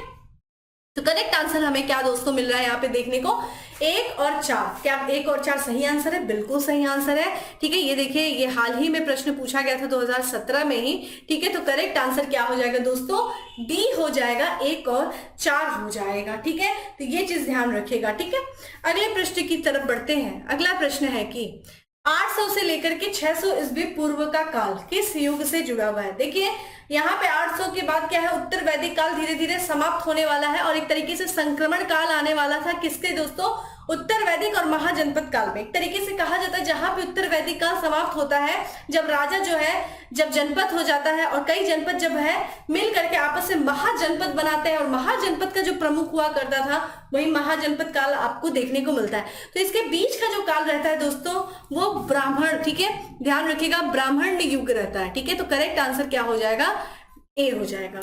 तो करेक्ट आंसर हमें क्या दोस्तों मिल रहा है यहाँ पे देखने को? 1 और 4। क्या 1 और 4 सही आंसर है? बिल्कुल सही आंसर है। ठीक है, ये देखिए ये हाल ही में प्रश्न पूछा गया था 2017 में ही। ठीक है, तो करेक्ट आंसर क्या हो जाएगा दोस्तों? डी हो जाएगा, 1 और 4 हो जाएगा। ठीक है, तो ये चीज ध्यान रखिएगा। ठीक है, अगले प्रश्न की तरफ बढ़ते हैं। अगला प्रश्न है कि 800 से लेकर के 600 ईस्वी पूर्व का काल किस युग से जुड़ा हुआ है? देखिए यहाँ पे 800 के बाद क्या है? उत्तर वैदिक काल धीरे धीरे समाप्त होने वाला है और एक तरीके से संक्रमण काल आने वाला था। किसके दोस्तों? उत्तर वैदिक और महाजनपद काल में। एक तरीके से कहा जाता है जहां पे उत्तर वैदिक काल समाप्त होता है, जब राजा जो है जब जनपद हो जाता है और कई जनपद जब है मिल करके आपस में महाजनपद बनाते हैं। और महाजनपद का जो प्रमुख हुआ करता था वही महाजनपद काल आपको देखने को मिलता है। तो इसके बीच का जो काल रहता है दोस्तों वो ब्राह्मण, ठीक है, ध्यान रखिएगा, ब्राह्मण युग रहता है। ठीक है, तो करेक्ट आंसर क्या हो जाएगा? ए हो जाएगा।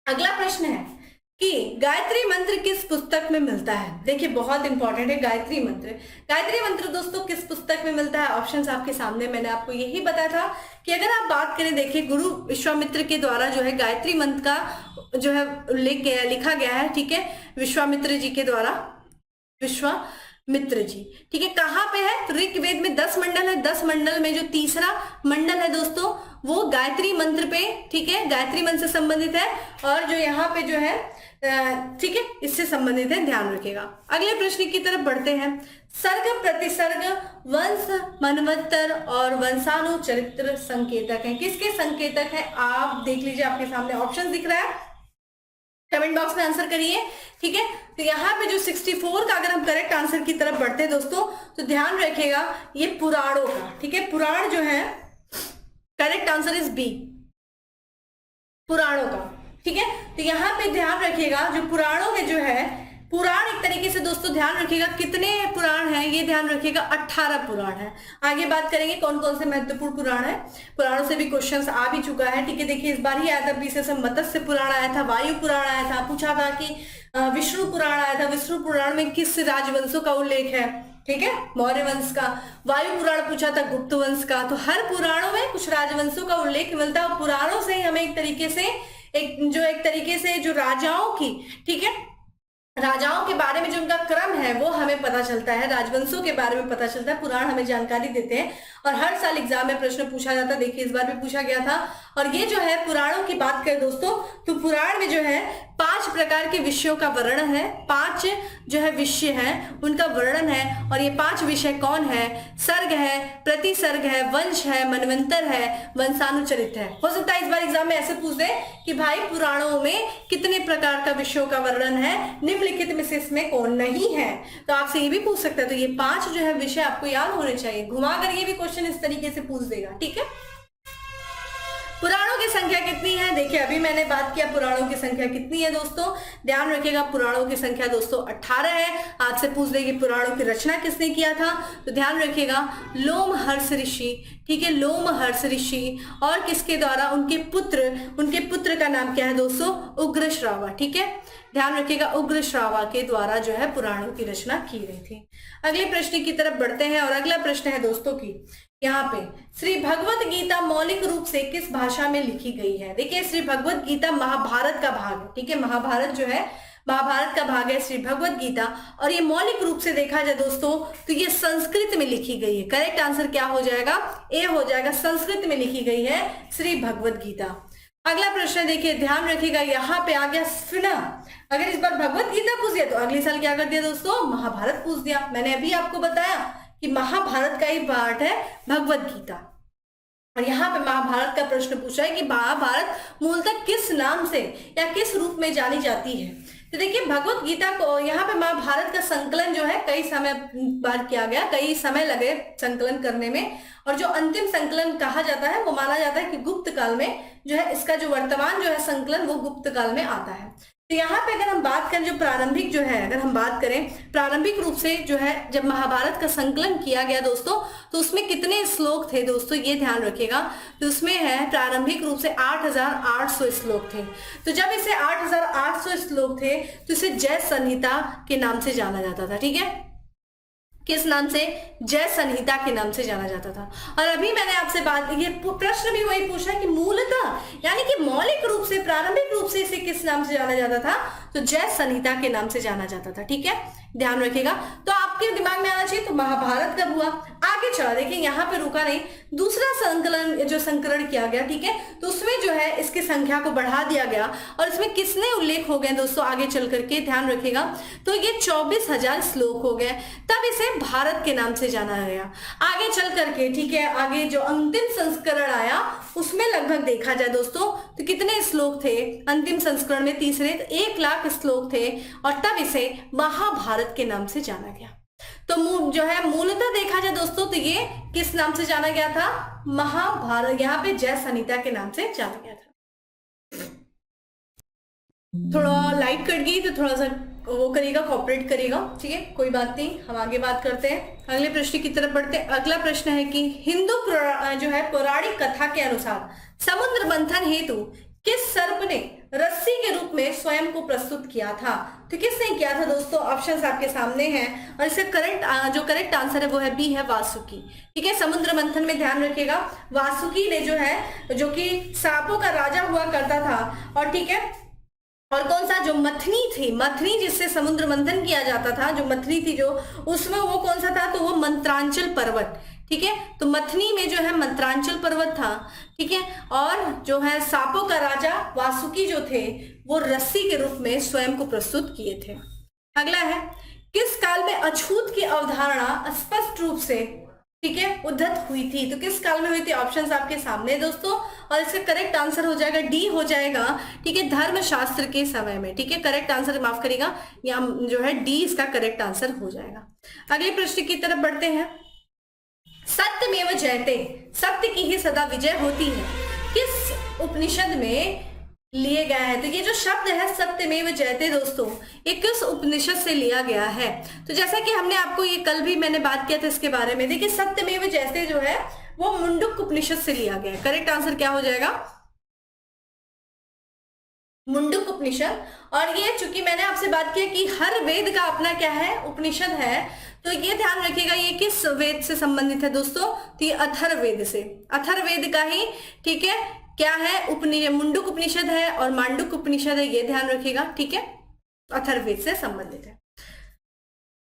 अगला प्रश्न है कि गायत्री मंत्र किस पुस्तक में मिलता है? देखिए बहुत इंपॉर्टेंट है गायत्री मंत्र। गायत्री मंत्र दोस्तों किस पुस्तक में मिलता है? ऑप्शंस आपके सामने, मैंने आपको यही बताया था कि अगर आप बात करें, देखिए गुरु विश्वामित्र के द्वारा जो है गायत्री मंत्र का जो है लिखा गया है। ठीक है, विश्वामित्र जी के द्वारा, मित्र जी। ठीक है, कहाँ पे है? तो ऋग्वेद में 10 मंडल है, 10 मंडल में जो तीसरा मंडल है दोस्तों वो गायत्री मंत्र पे, ठीक है, गायत्री मंत्र से संबंधित है, और जो यहाँ पे जो है ठीक है इससे संबंधित है, ध्यान रखिएगा। अगले प्रश्न की तरफ बढ़ते हैं। सर्ग प्रतिसर्ग वंश मनवंतर और वंशानुचरित्र संकेतक है, किसके संकेतक है? आप देख लीजिए, आपके सामने ऑप्शन दिख रहा है, कमेंट बॉक्स में आंसर करिए। ठीक है, तो यहाँ पे जो 64 का अगर हम करेक्ट आंसर की तरफ बढ़ते हैं दोस्तों, तो ध्यान रखिएगा ये पुराणों का, ठीक है, पुराण जो है करेक्ट आंसर इज बी, पुराणों का। ठीक है, तो यहाँ पे ध्यान रखिएगा जो पुराणों में जो है, पुराण एक तरीके से दोस्तों ध्यान रखिएगा कितने पुराण हैं, ये ध्यान रखिएगा 18 पुराण है। आगे बात करेंगे कौन कौन से महत्वपूर्ण पुराण है, पुराणों से भी क्वेश्चंस आ भी चुका है। ठीक है, देखिए इस बार ही आया था बीस से मत्स्य पुराण आया था, वायु पुराण आया था, पूछा था कि विष्णु पुराण आया था, विष्णु पुराण में किस राजवंशों का उल्लेख है, ठीक है, मौर्य वंश का। वायु पुराण पूछा था गुप्त वंश का। तो हर पुराणों में कुछ राजवंशों का उल्लेख मिलता है, पुराणों से ही हमें एक तरीके से जो राजाओं की, ठीक है, राजाओं के बारे में जो उनका क्रम है वो हमें पता चलता है, राजवंशों के बारे में पता चलता है, पुराण हमें जानकारी देते हैं और हर साल एग्जाम में प्रश्न पूछा जाता है। देखिए इस बार भी पूछा गया था। और ये जो है पुराणों की बात करें दोस्तों, तो पुराण में जो है 5 प्रकार के विषयों का वर्णन है, 5 जो है विषय हैं उनका वर्णन है। और ये 5 विषय कौन है? सर्ग है, प्रतिसर्ग है, वंश है, मनवंतर है, वंशानुचरित है। हो सकता है इस बार एग्जाम में ऐसे पूछ दे कि भाई पुराणों में कितने प्रकार का विषयों का वर्णन है, निम्नलिखित में से इसमें कौन नहीं है? तो आपसे ये भी पूछ सकता है। तो ये 5 जो है विषय आपको याद होने चाहिए, घुमाकर ये भी क्वेश्चन इस तरीके से पूछ देगा। ठीक है, पुराणों की संख्या कितनी है? देखिए अभी मैंने बात किया पुराणों की संख्या कितनी है दोस्तों, ध्यान रखिएगा पुराणों की संख्या दोस्तों 18 है। आपसे पूछ देगी पुराणों की रचना किसने किया था, तो ध्यान रखिएगा लोमहर्ष ऋषि, ठीक है, लोमहर्ष ऋषि। और किसके द्वारा? उनके पुत्र का नाम क्या है दोस्तों? उग्रश्रावा। ठीक है, ध्यान रखिएगा उग्रश्रावा के द्वारा जो है पुराणों की रचना की गई थी। अगले प्रश्न की तरफ बढ़ते हैं और अगला प्रश्न है दोस्तों की यहाँ पे, श्री भगवत गीता मौलिक रूप से किस भाषा में लिखी गई है? देखिए श्री भगवत गीता महाभारत का भाग है, ठीक है, महाभारत जो है महाभारत का भाग है श्री भगवत गीता। और ये मौलिक रूप से देखा जाए दोस्तों तो ये संस्कृत में लिखी गई है। करेक्ट आंसर क्या हो जाएगा? ए हो जाएगा, संस्कृत में लिखी गई है श्री भगवत गीता। अगला प्रश्न देखिए, ध्यान रखिएगा यहाँ पे आ गया स्फिना। अगर इस बार भगवत गीता पूछ दिया तो अगले साल क्या कर दिया दोस्तों? महाभारत पूछ दिया। मैंने अभी आपको बताया कि महाभारत का ही पार्ट है भगवत गीता। और यहाँ पे महाभारत का प्रश्न पूछा है कि महाभारत मूलतः किस नाम से या किस रूप में जानी जाती है? तो देखिए भगवत गीता को यहाँ पे महाभारत का संकलन जो है कई समय बाद किया गया, कई समय लगे संकलन करने में। और जो अंतिम संकलन कहा जाता है वो माना जाता है कि गुप्त काल में जो है इसका जो वर्तमान जो है संकलन वो गुप्त काल में आता है। तो यहाँ पे अगर हम बात करें जो प्रारंभिक जो है, अगर हम बात करें प्रारंभिक रूप से जो है जब महाभारत का संकलन किया गया दोस्तों, तो उसमें कितने श्लोक थे दोस्तों, ये ध्यान रखिएगा। तो उसमें है प्रारंभिक रूप से 8800 श्लोक थे। तो जब इसे 8800 श्लोक थे तो इसे जय संहिता के नाम से जाना जाता था। ठीक है, किस नाम से? जय संहिता के नाम से जाना जाता था। और अभी मैंने आपसे बात, ये प्रश्न भी वही पूछा कि मूलतः यानी कि मौलिक रूप से प्रारंभिक रूप से इसे किस नाम से जाना जाता था? तो जय संहिता के नाम से जाना जाता था। ठीक है, ध्यान रखिएगा। तो आपके दिमाग में आना चाहिए तो महाभारत कब हुआ, आगे चला। देखिए यहाँ पे रुका नहीं, दूसरा संकलन जो संकलन किया गया, ठीक है, तो उसमें जो है इसकी संख्या को बढ़ा दिया गया। और इसमें किसने उल्लेख हो गए दोस्तों आगे चल करके, ध्यान रखिएगा। तो ये 24,000 श्लोक हो गए, तब इसे भारत के नाम से जाना गया। आगे चल करके, ठीक है, आगे जो अंतिम संस्करण आया उसमें लगभग देखा जाए दोस्तों तो कितने श्लोक थे अंतिम संस्करण में? तीसरे 1 लाख श्लोक थे और तब इसे महाभारत के नाम से जाना गया। तो जो है मूलतः देखा जाए दोस्तों तो ये किस नाम से जाना गया था? महाभारत, यहाँ पे जय संहिता के नाम से जाना गया था। थोड़ा लाइट कट गई तो थोड़ा सा वो करेगा, कॉपरेट करेगा, ठीक है, कोई बात नहीं। हम आगे बात करते हैं, अगले प्रश्न की तरफ बढ़ते हैं। अगला प्रश्न है कि हिंदू जो है पौराणिक कथा के अनुसार समुद्र मंथन हेतु किस सर्प ने रस्सी के रूप में स्वयं को प्रस्तुत किया था? तो किसने किया था दोस्तों? ऑप्शंस आपके सामने हैं और इसका करेक्ट आंसर है वो है बी, है वासुकी। ठीक है, समुद्र मंथन में ध्यान रखिएगा वासुकी ने जो है, जो कि सांपों का राजा हुआ करता था, और ठीक है, और कौन सा, जो मथनी थी, मथनी जिससे समुद्र मंथन किया जाता था, जो मथनी थी जो, उसमें वो कौन सा था, तो वो मंत्रांचल पर्वत। ठीक है, तो मथनी में जो है मंत्रांचल पर्वत था। ठीक है, और जो है सांपों का राजा वासुकी जो थे वो रस्सी के रूप में स्वयं को प्रस्तुत किए थे। अगला है, किस काल में अछूत की अवधारणा स्पष्ट रूप से, ठीक है, उद्धत हुई थी? तो किस काल में हुई थी? ऑप्शंस आपके सामने दोस्तों, और इसका करेक्ट आंसर हो जाएगा डी हो जाएगा। ठीक है, धर्मशास्त्र के समय में। ठीक है, करेक्ट आंसर माफ करिएगा, या जो है डी इसका करेक्ट आंसर हो जाएगा। अगले प्रश्न की तरफ बढ़ते हैं। सत्यमेव जयते, सत्य की ही सदा विजय होती है, किस उपनिषद में लिए गया है? तो ये जो शब्द है सत्यमेव जयते दोस्तों, ये किस उपनिषद से लिया गया है? तो जैसा कि हमने आपको ये कल भी मैंने बात किया था इसके बारे में, देखिए सत्यमेव जयते जो है वो मुंडुक उपनिषद से लिया गया है। करेक्ट आंसर क्या हो जाएगा? मुंडुक उपनिषद। और ये चूंकि मैंने आपसे बात किया कि हर वेद का अपना क्या है, उपनिषद है, तो ये ध्यान रखिएगा ये किस वेद से संबंधित है दोस्तों? तो ये अथर्ववेद से, अथर्ववेद का ही, ठीक है, क्या है, उपनिषद, मुंडुक उपनिषद है और मांडुक उपनिषद है, ये ध्यान रखिएगा। ठीक है, अथर्ववेद से संबंधित है।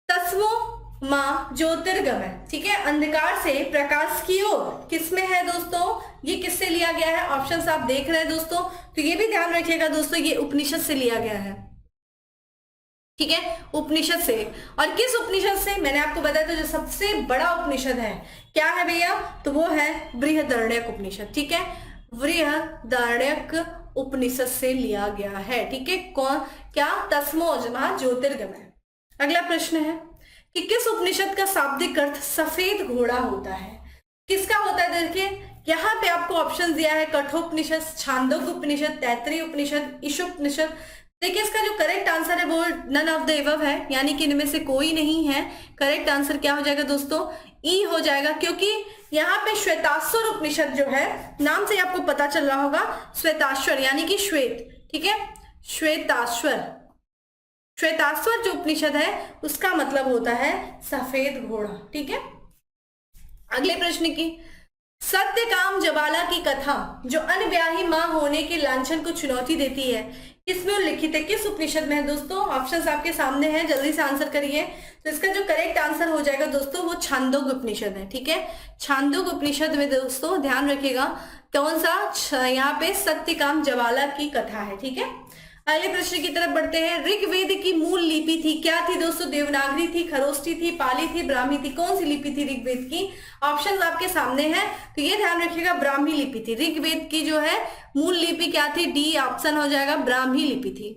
तस्मो मां ज्योतिर्गमय, ठीक है, अंधकार से प्रकाश की ओर, किसमें है दोस्तों? ये किससे लिया गया है? ऑप्शंस आप देख रहे हैं दोस्तों, तो ये भी ध्यान रखिएगा दोस्तों, ये उपनिषद से लिया गया है। ठीक है, उपनिषद से। और किस उपनिषद से? मैंने आपको बताया था जो सबसे बड़ा उपनिषद है, क्या है भैया? तो वो है बृहदारण्यक उपनिषद। ठीक है, बृहदारण्यक उपनिषद से लिया गया है। ठीक है, कौन, क्या? तस्मोज महा ज्योतिर्गमय। अगला प्रश्न है कि किस उपनिषद का शाब्दिक अर्थ सफेद घोड़ा होता है? किसका होता है? देखिए यहाँ पे आपको ऑप्शन दिया है, कठोपनिषद, छांदोग्य उपनिषद, तैत्तिरीय उपनिषद, ईशोपनिषद। देखिए इसका जो करेक्ट आंसर है वो नन ऑफ द एबव है, यानी कि इनमें से कोई नहीं है। करेक्ट आंसर क्या हो जाएगा दोस्तों? ई हो जाएगा, क्योंकि यहाँ पे श्वेताश्वर उपनिषद जो है, नाम से आपको पता चल रहा होगा, श्वेताश्वर यानी कि श्वेत। ठीक है, श्वेताश्वर, श्वेताश्वर जो उपनिषद है उसका मतलब होता है सफेद घोड़ा। ठीक है, अगले प्रश्न की, सत्यकाम जबाला की कथा जो अनब्याही मां होने के लांछन को चुनौती देती है, किसमें उल्लिखित है? किस उपनिषद में है दोस्तों? ऑप्शंस आपके सामने हैं, जल्दी से आंसर करिए। तो इसका जो करेक्ट आंसर हो जाएगा दोस्तों वो छांदोग्य उपनिषद है। ठीक है, छांदोग्य उपनिषद में दोस्तों ध्यान रखिएगा कौन सा, यहाँ पे सत्यकाम जबाला की कथा है। ठीक है, अगले प्रश्न की तरफ बढ़ते हैं। ऋग्वेद की मूल लिपि थी, क्या थी दोस्तों? देवनागरी थी, खरोष्टी थी, पाली थी, ब्राह्मी थी? कौन सी लिपि थी ऋग्वेद की? ऑप्शंस आपके सामने हैं, तो ये ध्यान रखिएगा ब्राह्मी लिपि थी। ऋग्वेद की जो है मूल लिपि क्या थी? डी ऑप्शन हो जाएगा, ब्राह्मी लिपि थी।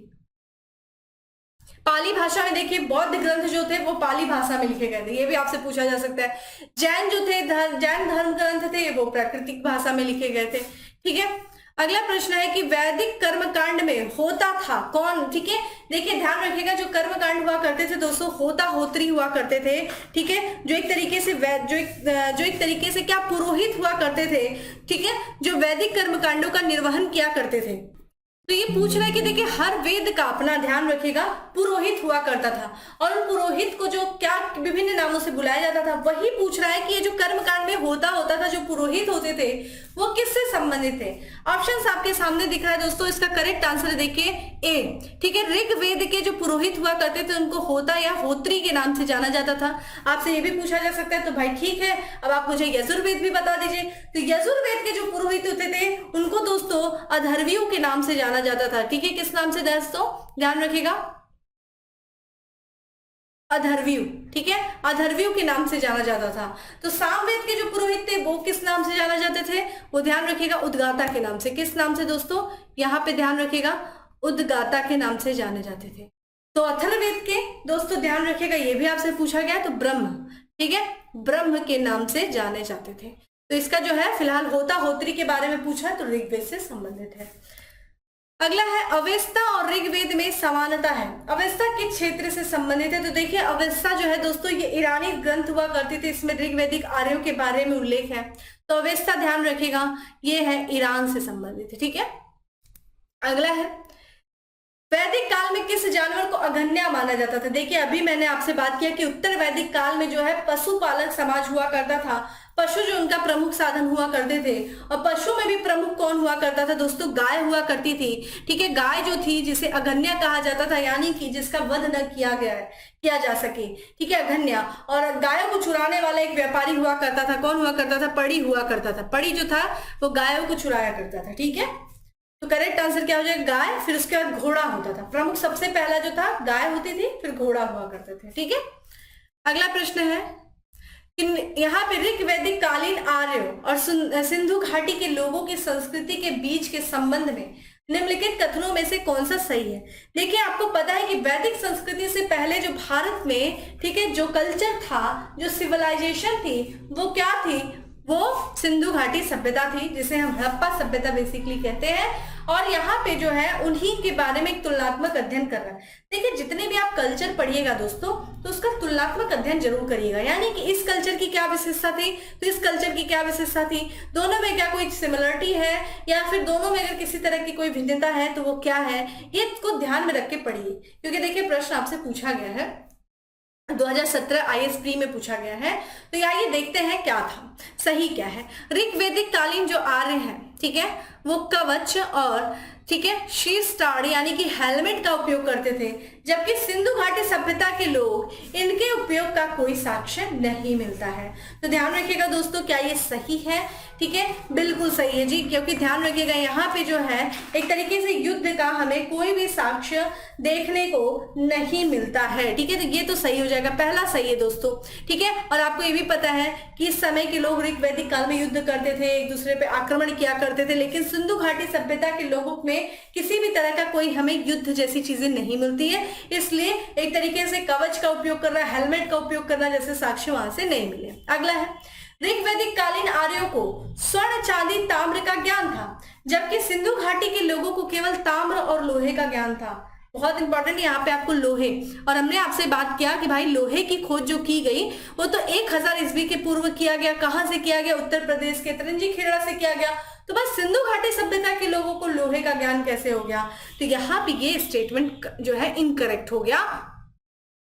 पाली भाषा में देखिए बौद्ध ग्रंथ जो थे वो पाली भाषा में लिखे गए थे, ये भी आपसे पूछा जा सकता है। जैन जो थे, जैन धर्म ग्रंथ थे वो प्राकृतिक भाषा में लिखे गए थे। ठीक है, अगला प्रश्न है कि वैदिक कर्मकांड में होता था कौन? ठीक है, देखिए ध्यान रखिएगा जो कर्मकांड हुआ करते थे दोस्तों, होता होत्री हुआ करते थे। ठीक है, जो एक तरीके से जो एक तरीके से क्या, पुरोहित हुआ करते थे। ठीक है, जो वैदिक कर्मकांडों का निर्वहन किया करते थे। तो ये पूछ रहा है कि देखिए हर वेद का अपना, ध्यान रखिएगा, पुरोहित हुआ करता था, और उन पुरोहित को जो क्या विभिन्न नामों से बुलाया जाता था, वही पूछ रहा है कि ये जो कर्मकांड में होता था, जो पुरोहित होते थे वो किससे संबंधित थे? ऑप्शंस आपके सामने दिख रहा है दोस्तों, इसका करेक्ट आंसर देखिए ए। ठीक है, ऋग्वेद के जो पुरोहित हुआ करते थे उनको होता या होत्री के नाम से जाना जाता था। आपसे ये भी पूछा जा सकता है, तो भाई ठीक है, अब आप मुझे यजुर्वेद भी बता दीजिए। तो यजुर्वेद के जो पुरोहित होते थे उनको दोस्तों अधर्वियों के नाम से जाना जाता था। ठीक है, किस नाम से दोस्तों? ध्यान रखिएगा, अधर्व्यू। ठीक है, अधर्व्यू के नाम से जाना जाता था। तो सामवेद के जो पुरोहित थे वो किस नाम से जाना जाते थे? वो ध्यान रखिएगा उद्गाता के नाम से। किस नाम से दोस्तों? यहाँ पे ध्यान रखिएगा, उद्गाता के नाम से जाने जाते थे। तो अथर्ववेद के दोस्तों ध्यान रखिएगा, ये भी आपसे पूछा गया, तो ब्रह्म, ठीक है, ब्रह्म के नाम से जाने जाते थे। तो इसका जो है फिलहाल होता होत्री के बारे में पूछा है, तो ऋग्वेद से संबंधित है। अगला है अवेस्ता और ऋग्वेद में समानता है, अवेस्ता किस क्षेत्र से संबंधित है? तो देखिए अवेस्ता जो है दोस्तों ये ईरानी ग्रंथ हुआ करती थी, इसमें ऋग्वेदिक आर्यों के बारे में उल्लेख है। तो अवेस्ता ध्यान रखिएगा ये है ईरान से संबंधित है। ठीक है, अगला है वैदिक काल में किस जानवर को अघन्या माना जाता था? देखिए अभी मैंने आपसे बात किया कि उत्तर वैदिक काल में जो है पशुपालक समाज हुआ करता था, पशु जो उनका प्रमुख साधन हुआ करते थे। और पशु में भी प्रमुख कौन हुआ करता था दोस्तों? गाय हुआ करती थी। ठीक है, गाय जो थी जिसे अघन्या कहा जाता था, यानी कि जिसका वध न किया जा सके। ठीक है, अघन्या। और गायों को चुराने वाला एक व्यापारी हुआ करता था। कौन हुआ करता था? पड़ी हुआ करता था। पड़ी जो था वो गायों को चुराया करता था। ठीक है, तो करेक्ट आंसर क्या हो जाएगा? गाय। फिर उसके बाद घोड़ा होता था। प्रमुख सबसे पहला जो था गाय होती थी, फिर घोड़ा हुआ करते थे। ठीक है, अगला प्रश्न है कि यहाँ पे ऋग वैदिक कालीन आर्यों और सिंधु घाटी के लोगों की संस्कृति के बीच के संबंध में निम्नलिखित कथनों में से कौन सा सही है? देखिए आपको पता है कि वैदिक संस्कृति से पहले जो भारत में, ठीक है, जो कल्चर था, जो सिविलाइजेशन थी, वो क्या थी? वो सिंधु घाटी सभ्यता थी, जिसे हम हड़प्पा सभ्यता बेसिकली कहते हैं। और यहाँ पे जो है उन्हीं के बारे में एक तुलनात्मक अध्ययन कर रहा है। देखिए जितने भी आप कल्चर पढ़िएगा दोस्तों, तो उसका तुलनात्मक अध्ययन जरूर करिएगा, यानी कि इस कल्चर की क्या विशेषता थी, तो इस कल्चर की क्या विशेषता थी, दोनों में क्या कोई सिमिलरिटी है, या फिर दोनों में अगर किसी तरह की कोई भिन्नता है तो वो क्या है, ये इसको ध्यान में रख के पढ़िए। क्योंकि देखिए प्रश्न आपसे पूछा गया है, 2017 IAS प्री में पूछा गया है। तो आइए देखते हैं क्या था, सही क्या है। ऋग वैदिक कालीन जो आर्य हैं, ठीक है, वो कवच और, ठीक है, शीर्ष ताड़ यानी कि हेलमेट का उपयोग करते थे, जबकि सिंधु घाटी सभ्यता के लोग इनके उपयोग का कोई साक्ष्य नहीं मिलता है। तो ध्यान रखिएगा दोस्तों, क्या ये सही है? ठीक है, बिल्कुल सही है जी, क्योंकि ध्यान रखिएगा यहाँ पे जो है एक तरीके से युद्ध का हमें कोई भी साक्ष्य देखने को नहीं मिलता है। ठीक है, तो ये तो सही हो जाएगा, पहला सही है दोस्तों। ठीक है, और आपको ये भी पता है कि इस समय के लोग ऋग वैदिक काल में युद्ध करते थे, एक दूसरे पे आक्रमण किया करते थे, लेकिन सिंधु घाटी सभ्यता के लोगों में किसी भी तरह का कोई हमें युद्ध जैसी चीजें नहीं मिलती है, इसलिए एक तरीके से कवच का उपयोग करना, हेलमेट का उपयोग करना जैसे साक्ष्य वहां से नहीं मिले। अगला है, ऋग वैदिक कालीन आर्यों को स्वर्ण, चांदी, ताम्र का ज्ञान था, जबकि सिंधु घाटी के लोगों को केवल ताम्र और लोहे का ज्ञान था। बहुत इंपॉर्टेंट यहाँ पे आपको लोहे, और हमने आपसे बात किया कि भाई लोहे की खोज जो की गई वो तो 1000 ईस्वी के पूर्व किया गया। कहां से किया गया? उत्तर प्रदेश के तरंजी खेड़ा से किया गया। तो बस सिंधु घाटी सभ्यता के लोगों को लोहे का ज्ञान कैसे हो गया? तो यहाँ पे ये स्टेटमेंट जो है इनकरेक्ट हो गया,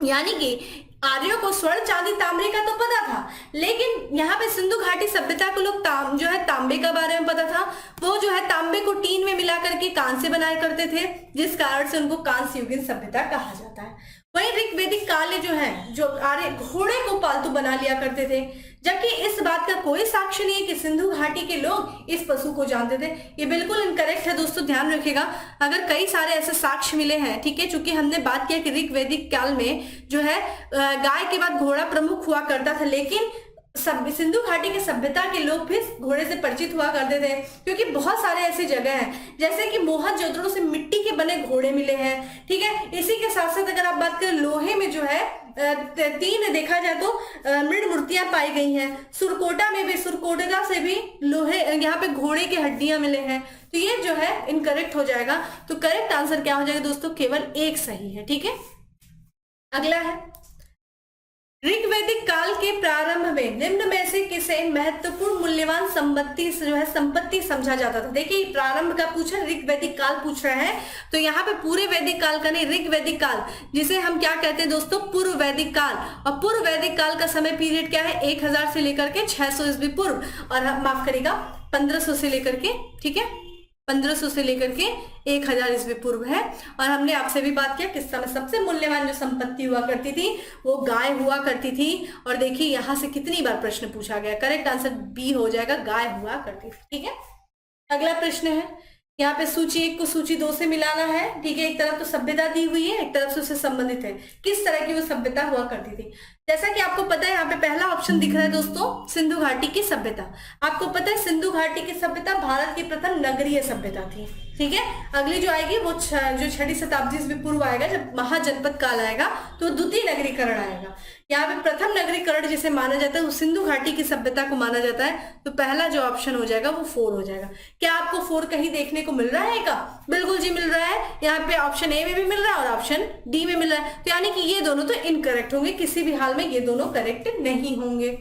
यानी कि आर्यों को स्वर्ण, चांदी, तांबे का तो पता था, लेकिन यहाँ पे सिंधु घाटी सभ्यता को लोग जो है तांबे का बारे में पता था। वो जो है तांबे को टीन में मिला करके कांस्य बनाया करते थे, जिस कारण से उनको कांस्य युगीन सभ्यता कहा जाता है। वहीं ऋग वैदिक काल जो है, जो आर्य घोड़े को पालतू बना लिया करते थे, जबकि इस बात का कोई साक्ष्य नहीं है कि सिंधु घाटी के लोग इस पशु को जानते थे। ये बिल्कुल इनकरेक्ट है दोस्तों, ध्यान रखिएगा। अगर कई सारे ऐसे साक्ष्य मिले हैं, ठीक है, चूंकि हमने बात किया कि ऋग वैदिक काल में जो है गाय के बाद घोड़ा प्रमुख हुआ करता था, लेकिन सिंधु घाटी के सभ्यता के लोग भी घोड़े से परिचित हुआ करते थे, क्योंकि बहुत सारे ऐसी जगह हैं जैसे कि मोहनजोदड़ो से मिट्टी के बने घोड़े मिले हैं। ठीक है, इसी के साथ साथ अगर आप बात करें लोहे में जो है 3 देखा जाए तो मृण मूर्तियां पाई गई हैं। सुरकोटा में भी, सुरकोटा से भी लोहे, यहाँ पे घोड़े की हड्डियां मिले हैं। तो ये जो है इनकरेक्ट हो जाएगा। तो करेक्ट आंसर क्या हो जाएगा दोस्तों? केवल एक सही है। ठीक है, अगला है, ऋग वैदिक काल के प्रारंभ में निम्न में से किसे महत्वपूर्ण मूल्यवान संपत्ति जो है संपत्ति समझा जाता था? देखिए प्रारंभ का पूछा, ऋग वैदिक काल पूछ रहा है, तो यहाँ पे पूरे वैदिक काल का नहीं, ऋग वैदिक काल, जिसे हम क्या कहते हैं दोस्तों? पूर्व वैदिक काल। और पूर्व वैदिक काल का समय पीरियड क्या है? 1000 से लेकर के 600 ईस्वी पूर्व, और माफ करेगा 1500 से लेकर के, ठीक है, 1500 से लेकर के 1000 ईस्वी पूर्व है। और हमने आपसे भी बात किया किस समय सबसे मूल्यवान जो संपत्ति हुआ करती थी वो गाय हुआ करती थी। और देखिए यहां से कितनी बार प्रश्न पूछा गया, करेक्ट आंसर बी हो जाएगा, गाय हुआ करती थी। ठीक है, अगला प्रश्न है, यहाँ पे सूची 1 को सूची 2 से मिलाना है। ठीक है, एक तरफ तो सभ्यता दी हुई है, एक तरफ से उससे संबंधित है, किस तरह की वो सभ्यता हुआ करती थी। जैसा कि आपको पता है यहाँ पे पहला ऑप्शन दिख रहा है दोस्तों, सिंधु घाटी की सभ्यता। आपको पता है सिंधु घाटी की सभ्यता भारत की प्रथम नगरीय सभ्यता थी। ठीक है, अगली जो आएगी वो जो 6वीं शताब्दी ईस्वी पूर्व आएगा, जब महाजनपद काल आएगा तो द्वितीय नगरीकरण आएगा। यहाँ पे प्रथम नगरीकरण जिसे माना जाता है वो सिंधु घाटी की सभ्यता को माना जाता है। तो पहला जो ऑप्शन हो जाएगा वो 4 हो जाएगा। क्या आपको 4 कहीं देखने को मिल रहा है का? बिल्कुल जी मिल रहा है, यहाँ पे ऑप्शन ए में भी मिल रहा है और ऑप्शन डी में मिल रहा है। तो यानी कि ये दोनों तो इनकरेक्ट होंगे, किसी भी हाल में ये दोनों करेक्ट नहीं होंगे।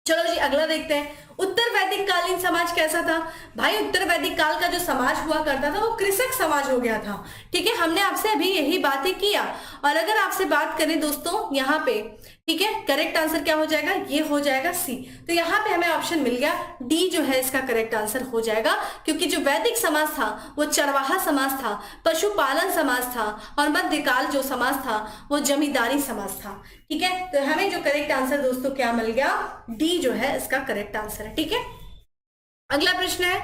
चलो जी अगला देखते हैं, उत्तर वैदिक कालीन समाज कैसा था भाई? उत्तर वैदिक काल का जो समाज हुआ करता था वो कृषक समाज हो गया था। ठीक है, हमने आपसे अभी यही बातें किया। और अगर आपसे बात करें दोस्तों यहाँ पे, ठीक है, करेक्ट आंसर क्या हो जाएगा? ये हो जाएगा सी। तो यहाँ पे हमें ऑप्शन मिल गया, डी जो है इसका करेक्ट आंसर हो जाएगा, क्योंकि जो वैदिक समाज था वो चरवाहा समाज था, पशुपालन समाज था, और मध्यकाल जो समाज था वो जमींदारी समाज था। ठीक है, तो हमें जो करेक्ट आंसर दोस्तों क्या मिल गया? डी जो है इसका करेक्ट आंसर है। ठीक है, अगला प्रश्न है,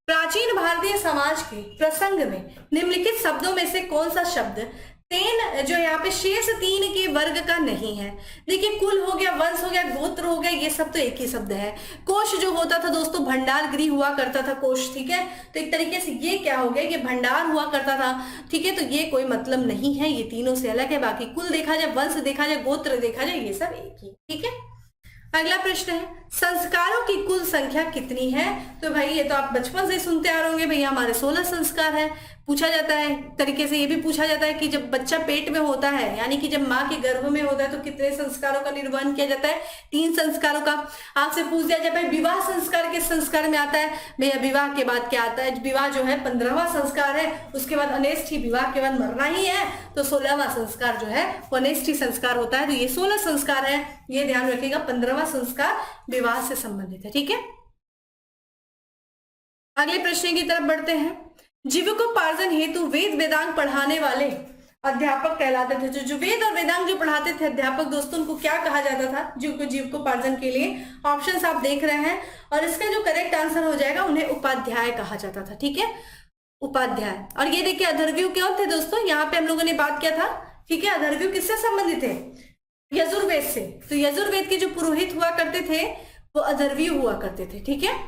प्राचीन भारतीय समाज के प्रसंग में निम्नलिखित शब्दों में से कौन सा शब्द तेन जो यहाँ पे शेष तीन के वर्ग का नहीं है? देखिए, कुल हो गया, वंश हो गया, गोत्र हो गया, ये सब तो एक ही शब्द है। कोश जो होता था दोस्तों, भंडार गृह हुआ करता था कोश। ठीक है, तो एक तरीके से ये क्या हो गया? ये भंडार हुआ करता था। ठीक है, तो ये कोई मतलब नहीं है, ये तीनों से अलग है। बाकी कुल देखा जाए, वंश देखा जाए, गोत्र देखा जाए, ये सब एक ही। ठीक है, अगला प्रश्न है, संस्कारों की कुल संख्या कितनी है? तो भाई ये तो आप बचपन से सुनते आ रहे होंगे, भैया हमारे 16 संस्कार है। पूछा जाता है तरीके से, ये भी पूछा जाता है कि जब बच्चा पेट में होता है, यानी कि जब माँ के गर्भ में होता है, तो कितने संस्कारों का निर्वहन किया जाता है? 3 संस्कारों का। आपसे पूछ दिया जाए भाई विवाह संस्कार किस संस्कार में आता है? भैया विवाह के बाद क्या आता है? विवाह जो है 15वां संस्कार है, उसके बाद अनेष्ठी, विवाह के बाद मरना ही है, तो 16वां संस्कार जो है वो अनेष्ठी संस्कार होता है। तो ये 16 संस्कार है, ये ध्यान रखिएगा। 15वां संस्कार विवाह से संबंधित है। ठीक है, अगले प्रश्न की तरफ बढ़ते हैं। जीविकोपार्जन हेतु वेद वेदांग पढ़ाने वाले अध्यापक कहलाते थे। जो वेद और वेदांग जो पढ़ाते थे अध्यापक दोस्तों, उनको क्या कहा जाता था? जीविकोपार्जन के लिए ऑप्शंस आप देख रहे हैं, और इसका जो करेक्ट आंसर हो जाएगा, उन्हें उपाध्याय कहा जाता था। ठीक है, उपाध्याय। और ये देखिए, अधर्व्यू कौन थे दोस्तों? यहाँ पे हम लोगों ने बात किया था। ठीक है, अधर्व्यू किससे संबंधित थे? यजुर्वेद से। तो यजुर्वेद के जो पुरोहित हुआ करते थे वो अधर्व्यू हुआ करते थे। ठीक है,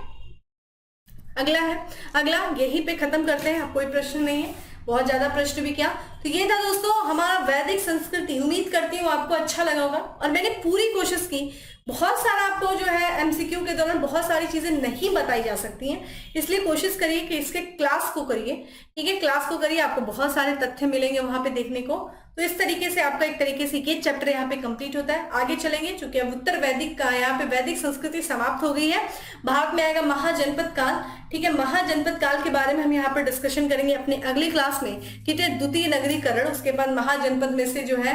अगला है, अगला यहीं पे खत्म करते हैं, अब कोई प्रश्न नहीं है, बहुत ज्यादा प्रश्न भी किया। तो ये था दोस्तों हमारा वैदिक संस्कृति। उम्मीद करती हूँ आपको अच्छा लगा होगा, और मैंने पूरी कोशिश की। बहुत सारा आपको जो है एमसीक्यू के दौरान बहुत सारी चीजें नहीं बताई जा सकती हैं, इसलिए कोशिश करिए कि इसके क्लास को करिए। ठीक है, क्लास को करिए, आपको बहुत सारे तथ्य मिलेंगे वहां पे देखने को। तो इस तरीके से आपका एक तरीके से ये चैप्टर यहाँ पे कंप्लीट होता है। आगे चलेंगे, चूंकि अब उत्तर वैदिक का यहाँ पे वैदिक संस्कृति समाप्त हो गई है। भारत में आएगा महाजनपद काल। ठीक है, महाजनपद काल के बारे में हम यहाँ पर डिस्कशन करेंगे अपने अगली क्लास में। ठीक है, द्वितीय नगरीकरण, उसके बाद महाजनपद में से जो है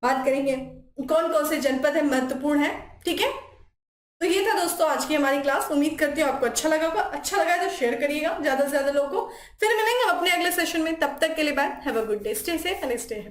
बात करेंगे कौन कौन से जनपद है महत्वपूर्ण है। ठीक है, तो ये था दोस्तों आज की हमारी क्लास। उम्मीद करती हूँ आपको अच्छा लगा होगा। अच्छा लगा है तो शेयर करिएगा ज्यादा से ज्यादा लोगों को। फिर मिलेंगे अपने अगले सेशन में, तब तक के लिए bye. Have a good day, stay safe and stay happy.